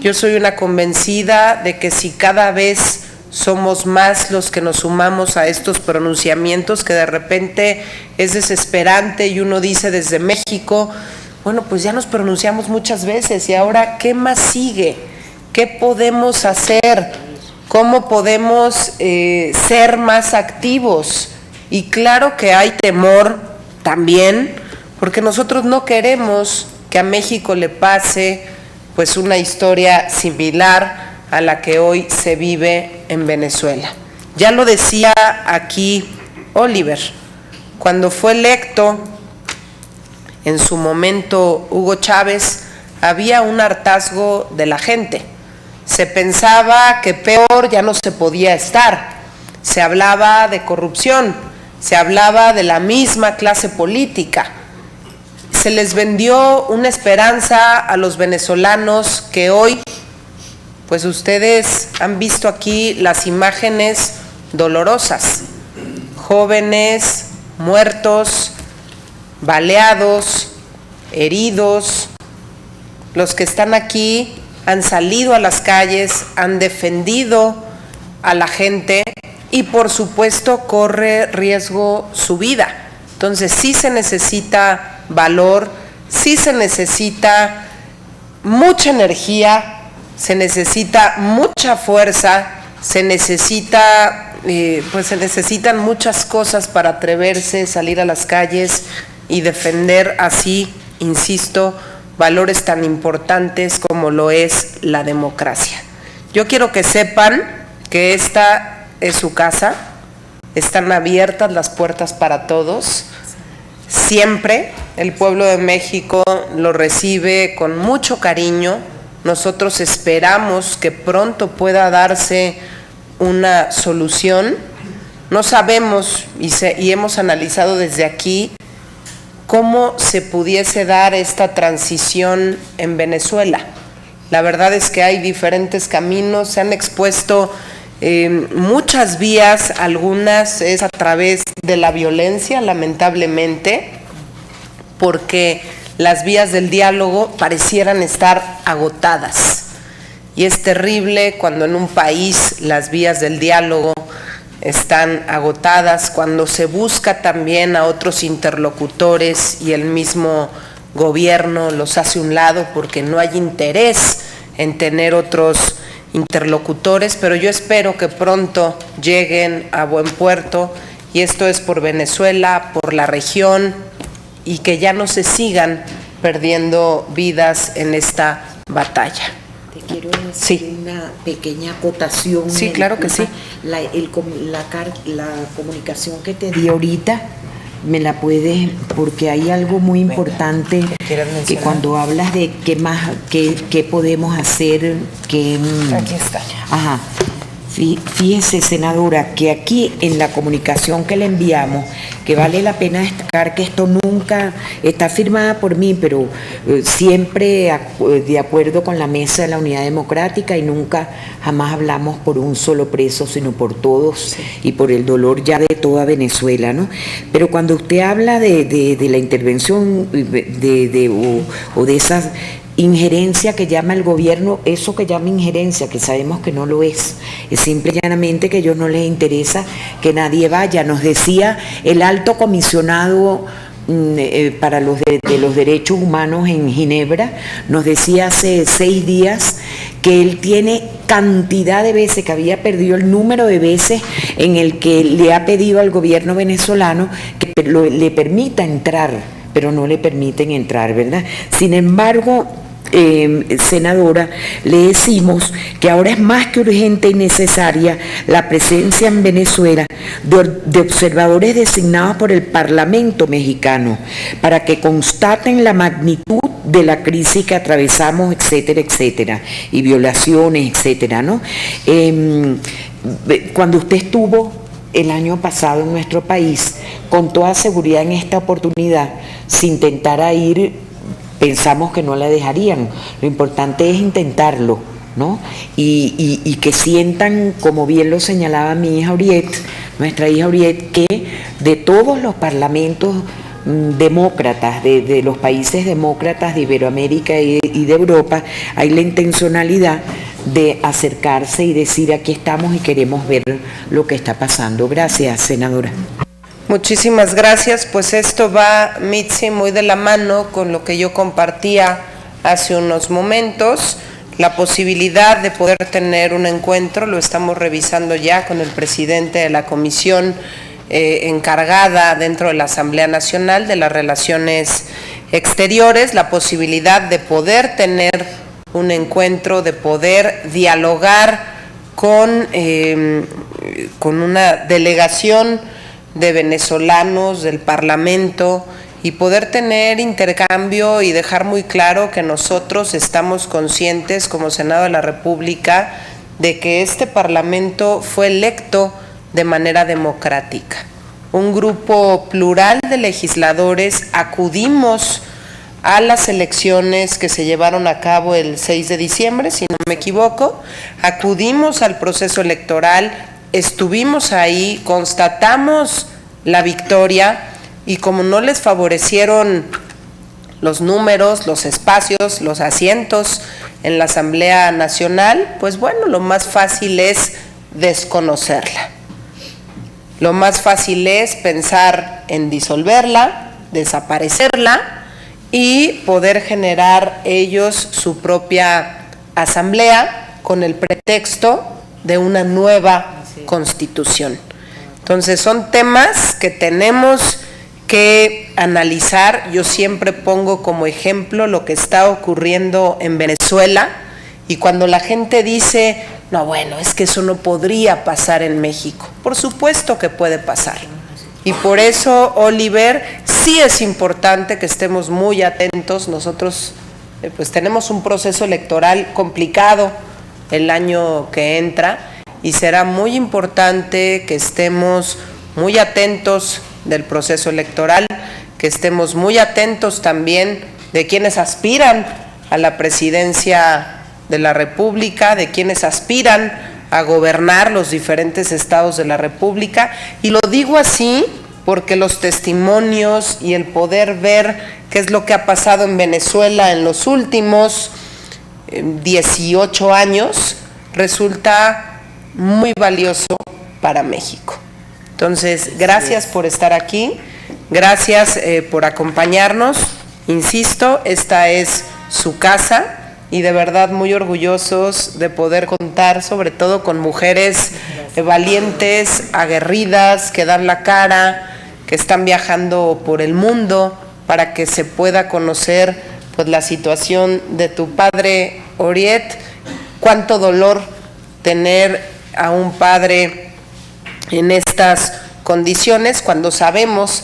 Yo soy una convencida de que si cada vez somos más los que nos sumamos a estos pronunciamientos, que de repente es desesperante y uno dice desde México, bueno, pues ya nos pronunciamos muchas veces y ahora, ¿qué más sigue? ¿Qué podemos hacer? ¿Cómo podemos ser más activos? Y claro que hay temor también, porque nosotros no queremos que a México le pase pues una historia similar a la que hoy se vive en Venezuela. Ya lo decía aquí Oliver, cuando fue electo en su momento Hugo Chávez, había un hartazgo de la gente. Se pensaba que peor ya no se podía estar. Se hablaba de corrupción, se hablaba de la misma clase política. Se les vendió una esperanza a los venezolanos que hoy, pues ustedes han visto aquí las imágenes dolorosas. Jóvenes muertos, baleados, heridos. Los que están aquí han salido a las calles, han defendido a la gente y por supuesto corre riesgo su vida. Entonces sí se necesita valor, sí se necesita mucha energía, se necesita mucha fuerza, se necesitan muchas cosas para atreverse, salir a las calles y defender así, insisto, valores tan importantes como lo es la democracia. Yo quiero que sepan que esta es su casa, están abiertas las puertas para todos. Siempre el pueblo de México lo recibe con mucho cariño. Nosotros esperamos que pronto pueda darse una solución. No sabemos y hemos analizado desde aquí cómo se pudiese dar esta transición en Venezuela. La verdad es que hay diferentes caminos, se han expuesto muchas vías, algunas es a través de la violencia, lamentablemente, porque las vías del diálogo parecieran estar agotadas. Y es terrible cuando en un país las vías del diálogo están agotadas, cuando se busca también a otros interlocutores y el mismo gobierno los hace a un lado porque no hay interés en tener otros interlocutores, pero yo espero que pronto lleguen a buen puerto, y esto es por Venezuela, por la región, y que ya no se sigan perdiendo vidas en esta batalla. Te quiero hacer una pequeña acotación. Sí, claro que sí. La comunicación que te di ahorita, me la puedes, porque hay algo muy importante que cuando hablas de qué podemos hacer, Aquí está. Ajá. Fíjese, senadora, que aquí en la comunicación que le enviamos, que vale la pena destacar que esto nunca está firmada por mí, pero siempre de acuerdo con la Mesa de la Unidad Democrática, y nunca jamás hablamos por un solo preso, sino por todos y por el dolor ya de toda Venezuela, ¿no? Pero cuando usted habla de la intervención o de esas injerencia que llama el gobierno, eso que llama injerencia, que sabemos que no lo es simple y llanamente que a ellos no les interesa que nadie vaya. Nos decía el alto comisionado para los derechos humanos en Ginebra, nos decía hace 6 días que él tiene cantidad de veces, que había perdido el número de veces en el que le ha pedido al gobierno venezolano que le permita entrar, pero no le permiten entrar, ¿verdad? Sin embargo, senadora, le decimos que ahora es más que urgente y necesaria la presencia en Venezuela de observadores designados por el Parlamento mexicano para que constaten la magnitud de la crisis que atravesamos, etcétera, etcétera, y violaciones, etcétera, ¿no? Cuando usted estuvo el año pasado en nuestro país, con toda seguridad en esta oportunidad, si intentara ir, pensamos que no la dejarían. Lo importante es intentarlo, ¿no? Y que sientan, como bien lo señalaba mi hija Oriet, nuestra hija Oriet, que de todos los parlamentos demócratas, de los países demócratas de Iberoamérica y de Europa, hay la intencionalidad de acercarse y decir: aquí estamos y queremos ver lo que está pasando. Gracias, senadora. Muchísimas gracias. Pues esto va, Mitzi, muy de la mano con lo que yo compartía hace unos momentos, la posibilidad de poder tener un encuentro. Lo estamos revisando ya con el presidente de la comisión encargada dentro de la Asamblea Nacional de las Relaciones Exteriores, la posibilidad de poder tener un encuentro, de poder dialogar con una delegación de venezolanos del Parlamento y poder tener intercambio y dejar muy claro que nosotros estamos conscientes como Senado de la República de que este Parlamento fue electo de manera democrática. Un grupo plural de legisladores acudimos a las elecciones que se llevaron a cabo el 6 de diciembre, si no me equivoco, acudimos al proceso electoral, estuvimos ahí, constatamos la victoria y como no les favorecieron los números, los espacios, los asientos en la Asamblea Nacional, pues bueno, lo más fácil es desconocerla. Lo más fácil es pensar en disolverla, desaparecerla y poder generar ellos su propia asamblea con el pretexto de una nueva constitución. Entonces son temas que tenemos que analizar. Yo siempre pongo como ejemplo lo que está ocurriendo en Venezuela y cuando la gente dice, no, bueno, es que eso no podría pasar en México. Por supuesto que puede pasar. Y por eso, Oliver, sí es importante que estemos muy atentos. Nosotros pues tenemos un proceso electoral complicado el año que entra y será muy importante que estemos muy atentos del proceso electoral, que estemos muy atentos también de quienes aspiran a la presidencia de la República, de quienes aspiran a gobernar los diferentes estados de la República. Y lo digo así porque los testimonios y el poder ver qué es lo que ha pasado en Venezuela en los últimos 18 años resulta muy valioso para México. Entonces, gracias por estar aquí, gracias por acompañarnos. Insisto, esta es su casa y de verdad muy orgullosos de poder contar sobre todo con mujeres valientes, aguerridas, que dan la cara, que están viajando por el mundo para que se pueda conocer pues la situación de tu padre, Oriet. Cuánto dolor tener a un padre en estas condiciones cuando sabemos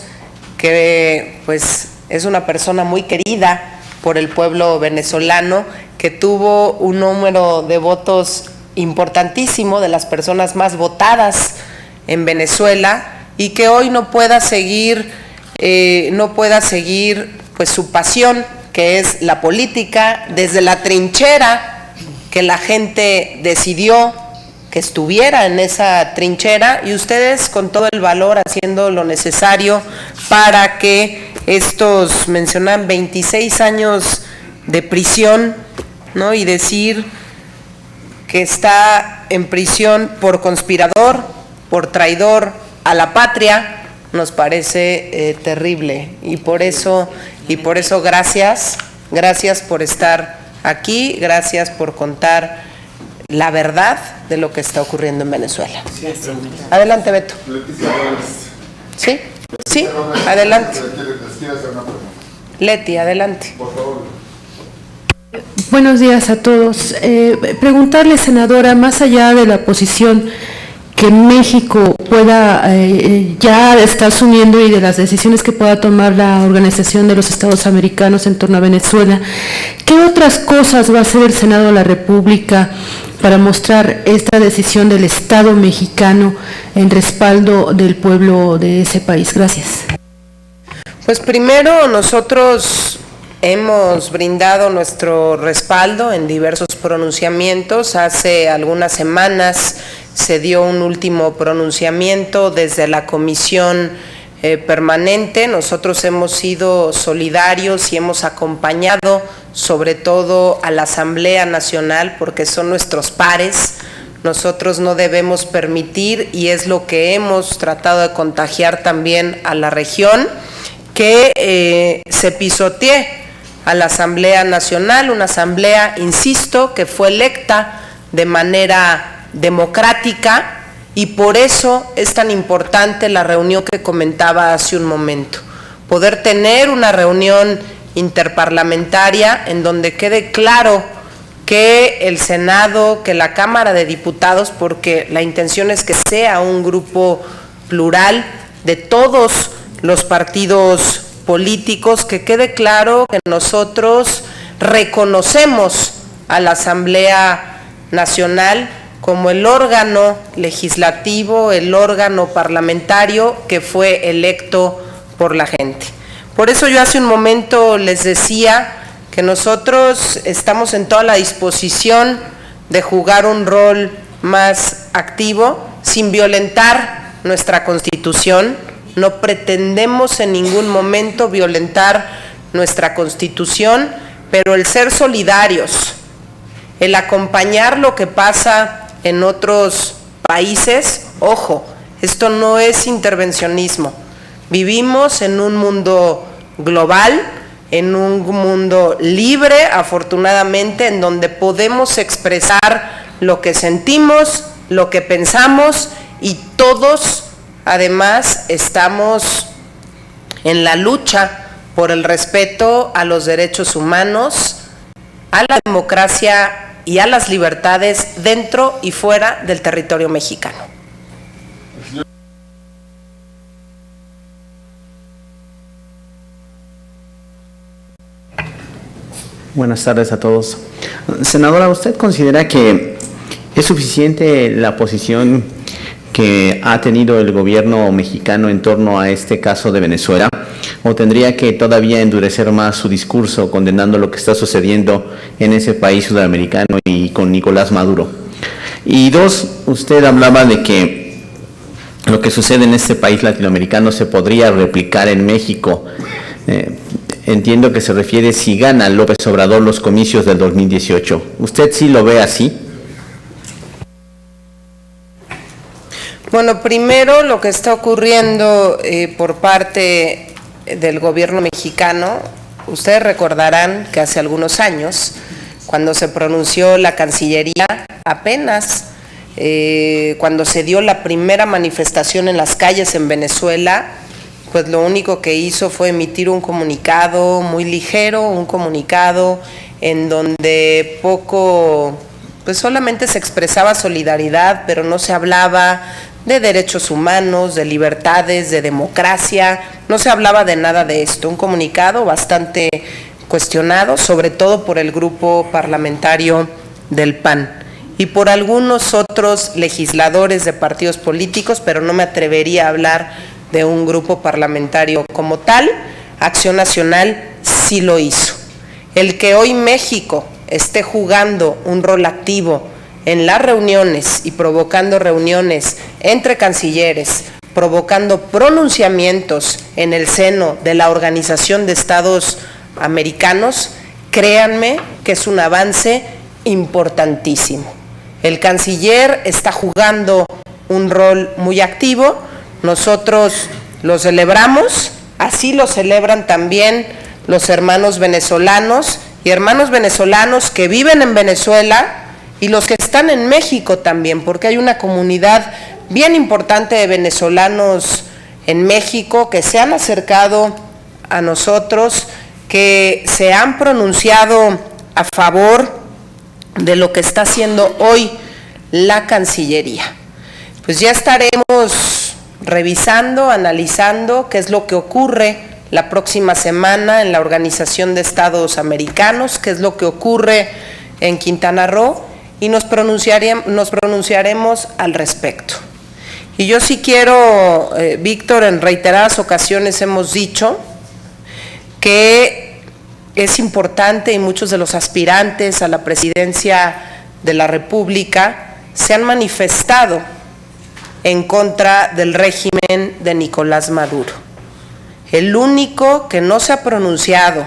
que pues es una persona muy querida por el pueblo venezolano, que tuvo un número de votos importantísimo, de las personas más votadas en Venezuela, y que hoy no pueda seguir pues su pasión, que es la política, desde la trinchera que la gente decidió que estuviera en esa trinchera, y ustedes con todo el valor haciendo lo necesario para que estos, mencionan 26 años de prisión, ¿no? Y decir que está en prisión por conspirador, por traidor a la patria, nos parece terrible. Y por eso gracias por estar aquí, gracias por contar la verdad de lo que está ocurriendo en Venezuela. Adelante, Beto. ¿Sí? Sí, adelante. Leti, adelante. Por favor. Buenos días a todos. Preguntarle, senadora, más allá de la posición que México pueda ya está asumiendo y de las decisiones que pueda tomar la Organización de los Estados Americanos en torno a Venezuela, ¿qué otras cosas va a hacer el Senado de la República para mostrar esta decisión del Estado mexicano en respaldo del pueblo de ese país? Gracias. Pues primero nosotros hemos brindado nuestro respaldo en diversos pronunciamientos. Hace algunas semanas se dio un último pronunciamiento desde la Comisión Permanente. Nosotros hemos sido solidarios y hemos acompañado sobre todo a la Asamblea Nacional porque son nuestros pares. Nosotros no debemos permitir, y es lo que hemos tratado de contagiar también a la región, que se pisotee a la Asamblea Nacional, una asamblea, insisto, que fue electa de manera democrática, y por eso es tan importante la reunión que comentaba hace un momento, poder tener una reunión interparlamentaria en donde quede claro que el Senado, que la Cámara de Diputados, porque la intención es que sea un grupo plural de todos los partidos políticos, que quede claro que nosotros reconocemos a la Asamblea Nacional como el órgano legislativo, el órgano parlamentario que fue electo por la gente. Por eso yo hace un momento les decía que nosotros estamos en toda la disposición de jugar un rol más activo, sin violentar nuestra Constitución. No pretendemos en ningún momento violentar nuestra Constitución, pero el ser solidarios, el acompañar lo que pasa en otros países, ojo, esto no es intervencionismo. Vivimos en un mundo global, en un mundo libre, afortunadamente, en donde podemos expresar lo que sentimos, lo que pensamos, y todos, además, estamos en la lucha por el respeto a los derechos humanos, a la democracia y a las libertades dentro y fuera del territorio mexicano. Buenas tardes a todos. Senadora, ¿usted considera que es suficiente la posición que ha tenido el gobierno mexicano en torno a este caso de Venezuela? ¿O tendría que todavía endurecer más su discurso condenando lo que está sucediendo en ese país sudamericano y con Nicolás Maduro? Y dos, usted hablaba de que lo que sucede en este país latinoamericano se podría replicar en México. Entiendo que se refiere si gana López Obrador los comicios del 2018. ¿Usted sí lo ve así? Bueno, primero lo que está ocurriendo por parte del gobierno mexicano, ustedes recordarán que hace algunos años, cuando se pronunció la Cancillería, apenas cuando se dio la primera manifestación en las calles en Venezuela, pues lo único que hizo fue emitir un comunicado muy ligero, un comunicado en donde pues solamente se expresaba solidaridad, pero no se hablaba de derechos humanos, de libertades, de democracia, no se hablaba de nada de esto. Un comunicado bastante cuestionado, sobre todo por el grupo parlamentario del PAN y por algunos otros legisladores de partidos políticos, pero no me atrevería a hablar de un grupo parlamentario como tal. Acción Nacional sí lo hizo. El que hoy México esté jugando un rol activo en las reuniones y provocando reuniones entre cancilleres, provocando pronunciamientos en el seno de la Organización de Estados Americanos, créanme que es un avance importantísimo. El canciller está jugando un rol muy activo. Nosotros lo celebramos, así lo celebran también los hermanos venezolanos y hermanos venezolanos que viven en Venezuela y los que están en México también, porque hay una comunidad bien importante de venezolanos en México que se han acercado a nosotros, que se han pronunciado a favor de lo que está haciendo hoy la Cancillería. Pues ya estaremos revisando, analizando qué es lo que ocurre la próxima semana en la Organización de Estados Americanos, qué es lo que ocurre en Quintana Roo, y nos pronunciaremos al respecto. Y yo sí quiero, Víctor, en reiteradas ocasiones hemos dicho que es importante, y muchos de los aspirantes a la presidencia de la República se han manifestado en contra del régimen de Nicolás Maduro. El único que no se ha pronunciado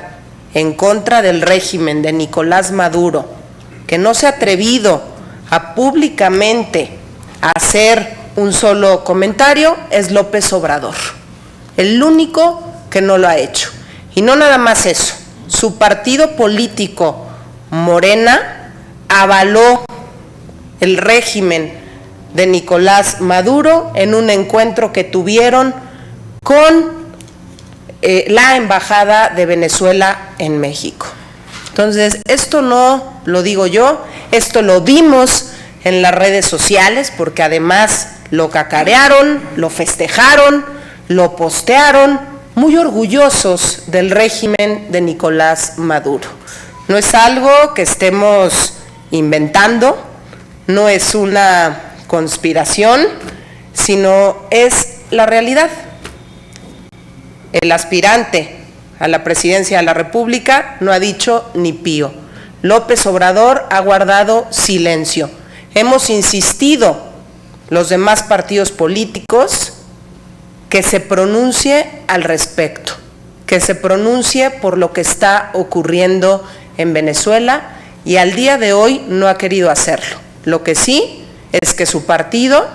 en contra del régimen de Nicolás Maduro, que no se ha atrevido a públicamente hacer un solo comentario, es López Obrador. El único que no lo ha hecho. Y no nada más eso, su partido político, Morena, avaló el régimen de Nicolás Maduro en un encuentro que tuvieron con la Embajada de Venezuela en México. Entonces, esto no lo digo yo, esto lo vimos en las redes sociales, porque además lo cacarearon, lo festejaron, lo postearon muy orgullosos del régimen de Nicolás Maduro. No es algo que estemos inventando, no es una conspiración, sino es la realidad. El aspirante a la presidencia de la República no ha dicho ni pío. López Obrador ha guardado silencio. Hemos insistido, los demás partidos políticos, que se pronuncie al respecto, que se pronuncie por lo que está ocurriendo en Venezuela, y al día de hoy no ha querido hacerlo. Lo que sí es que su partido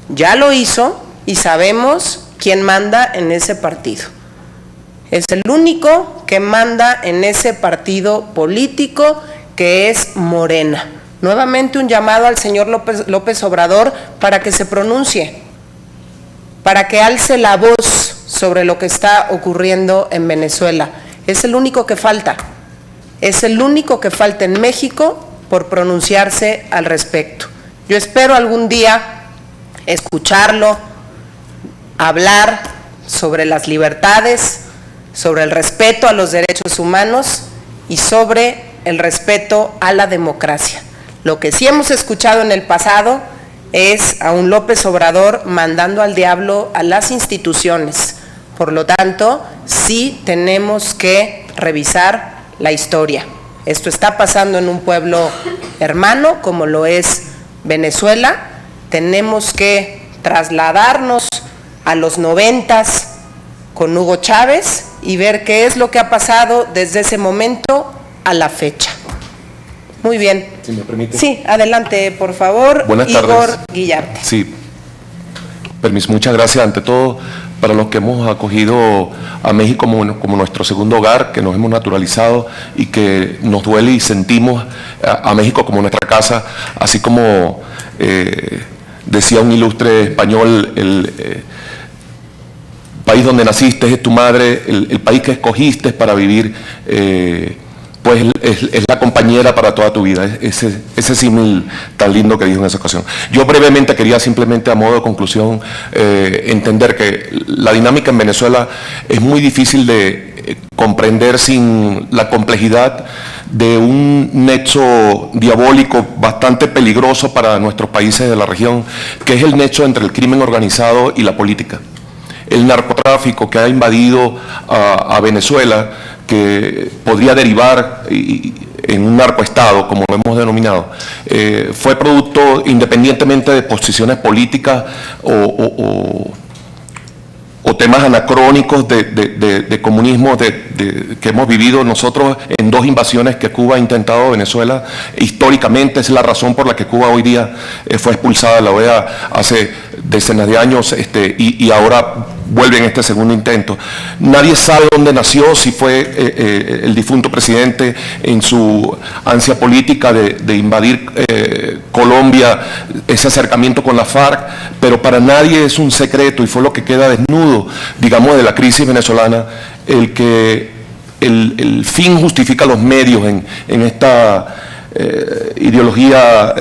ya lo hizo y sabemos quién manda en ese partido. Es el único que manda en ese partido político, que es Morena. Nuevamente un llamado al señor López Obrador para que se pronuncie, para que alce la voz sobre lo que está ocurriendo en Venezuela. Es el único que falta. Es el único que falta en México por pronunciarse al respecto. Yo espero algún día escucharlo hablar sobre las libertades, sobre el respeto a los derechos humanos y sobre el respeto a la democracia. Lo que sí hemos escuchado en el pasado es a un López Obrador mandando al diablo a las instituciones. Por lo tanto, sí tenemos que revisar la historia. Esto está pasando en un pueblo hermano como lo es Venezuela. Tenemos que trasladarnos a los 90s con Hugo Chávez y ver qué es lo que ha pasado desde ese momento a la fecha. Muy bien. Si me permite. Sí, adelante, por favor. Buenas tardes. Igor Guillarte. Sí, permiso, muchas gracias ante todo para los que hemos acogido a México como nuestro segundo hogar, que nos hemos naturalizado y que nos duele y sentimos a México como nuestra casa, así como decía un ilustre español, el país donde naciste es tu madre, el país que escogiste para vivir, pues es la compañera para toda tu vida. Ese símil tan lindo que dijo en esa ocasión. Yo brevemente quería simplemente a modo de conclusión entender que la dinámica en Venezuela es muy difícil de comprender sin la complejidad de un nexo diabólico bastante peligroso para nuestros países de la región, que es el nexo entre el crimen organizado y la política. El narcotráfico que ha invadido a Venezuela, que podría derivar en un narcoestado, como lo hemos denominado, fue producto, independientemente de posiciones políticas o temas anacrónicos de comunismo que hemos vivido nosotros en dos invasiones que Cuba ha intentado a Venezuela. Históricamente es la razón por la que Cuba hoy día fue expulsada de la OEA hace decenas de años y ahora vuelve en este segundo intento. Nadie sabe dónde nació, si fue el difunto presidente en su ansia política de invadir Colombia, ese acercamiento con la FARC, pero para nadie es un secreto y fue lo que queda desnudo, digamos, de la crisis venezolana, el que el fin justifica los medios en esta ideología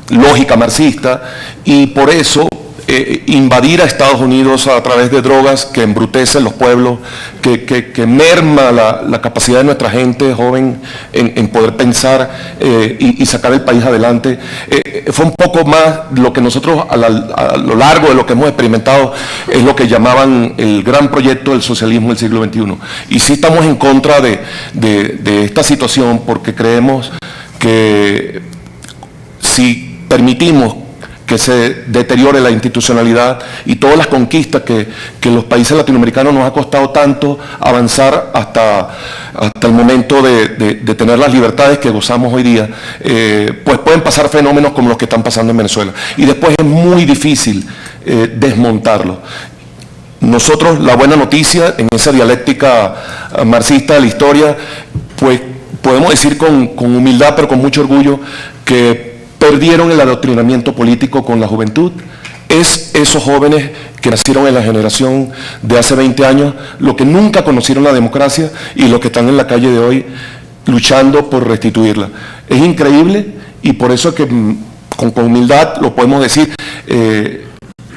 lógica marxista, y por eso invadir a Estados Unidos a través de drogas que embrutecen los pueblos, que merma la capacidad de nuestra gente joven en poder pensar y sacar el país adelante. Fue un poco más lo que nosotros a lo largo de lo que hemos experimentado es lo que llamaban el gran proyecto del socialismo del siglo XXI. Y sí estamos en contra de esta situación, porque creemos que si permitimos que se deteriore la institucionalidad y todas las conquistas que los países latinoamericanos nos ha costado tanto avanzar hasta el momento de tener las libertades que gozamos hoy día, pues pueden pasar fenómenos como los que están pasando en Venezuela. Y después es muy difícil desmontarlo. Nosotros, la buena noticia en esa dialéctica marxista de la historia, pues podemos decir con humildad, pero con mucho orgullo, que perdieron el adoctrinamiento político con la juventud. Es esos jóvenes que nacieron en la generación de hace 20 años, los que nunca conocieron la democracia y los que están en la calle de hoy luchando por restituirla. Es increíble, y por eso que con humildad lo podemos decir,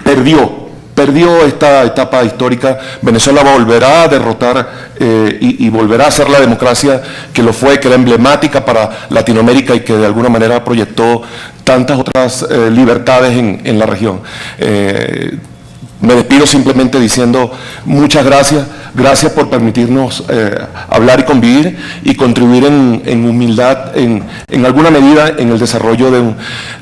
perdió perdió esta etapa histórica. Venezuela volverá a derrotar y volverá a ser la democracia que lo fue, que era emblemática para Latinoamérica y que de alguna manera proyectó tantas otras libertades en la región. Me despido simplemente diciendo muchas gracias, gracias por permitirnos hablar y convivir y contribuir en humildad, en alguna medida, en el desarrollo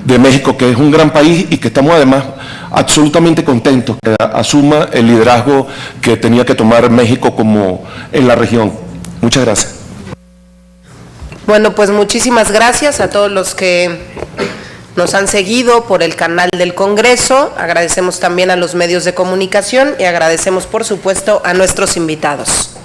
de México, que es un gran país y que estamos además absolutamente contentos que asuma el liderazgo que tenía que tomar México como en la región. Muchas gracias. Bueno, pues muchísimas gracias a todos los que nos han seguido por el canal del Congreso. Agradecemos también a los medios de comunicación y agradecemos, por supuesto, a nuestros invitados.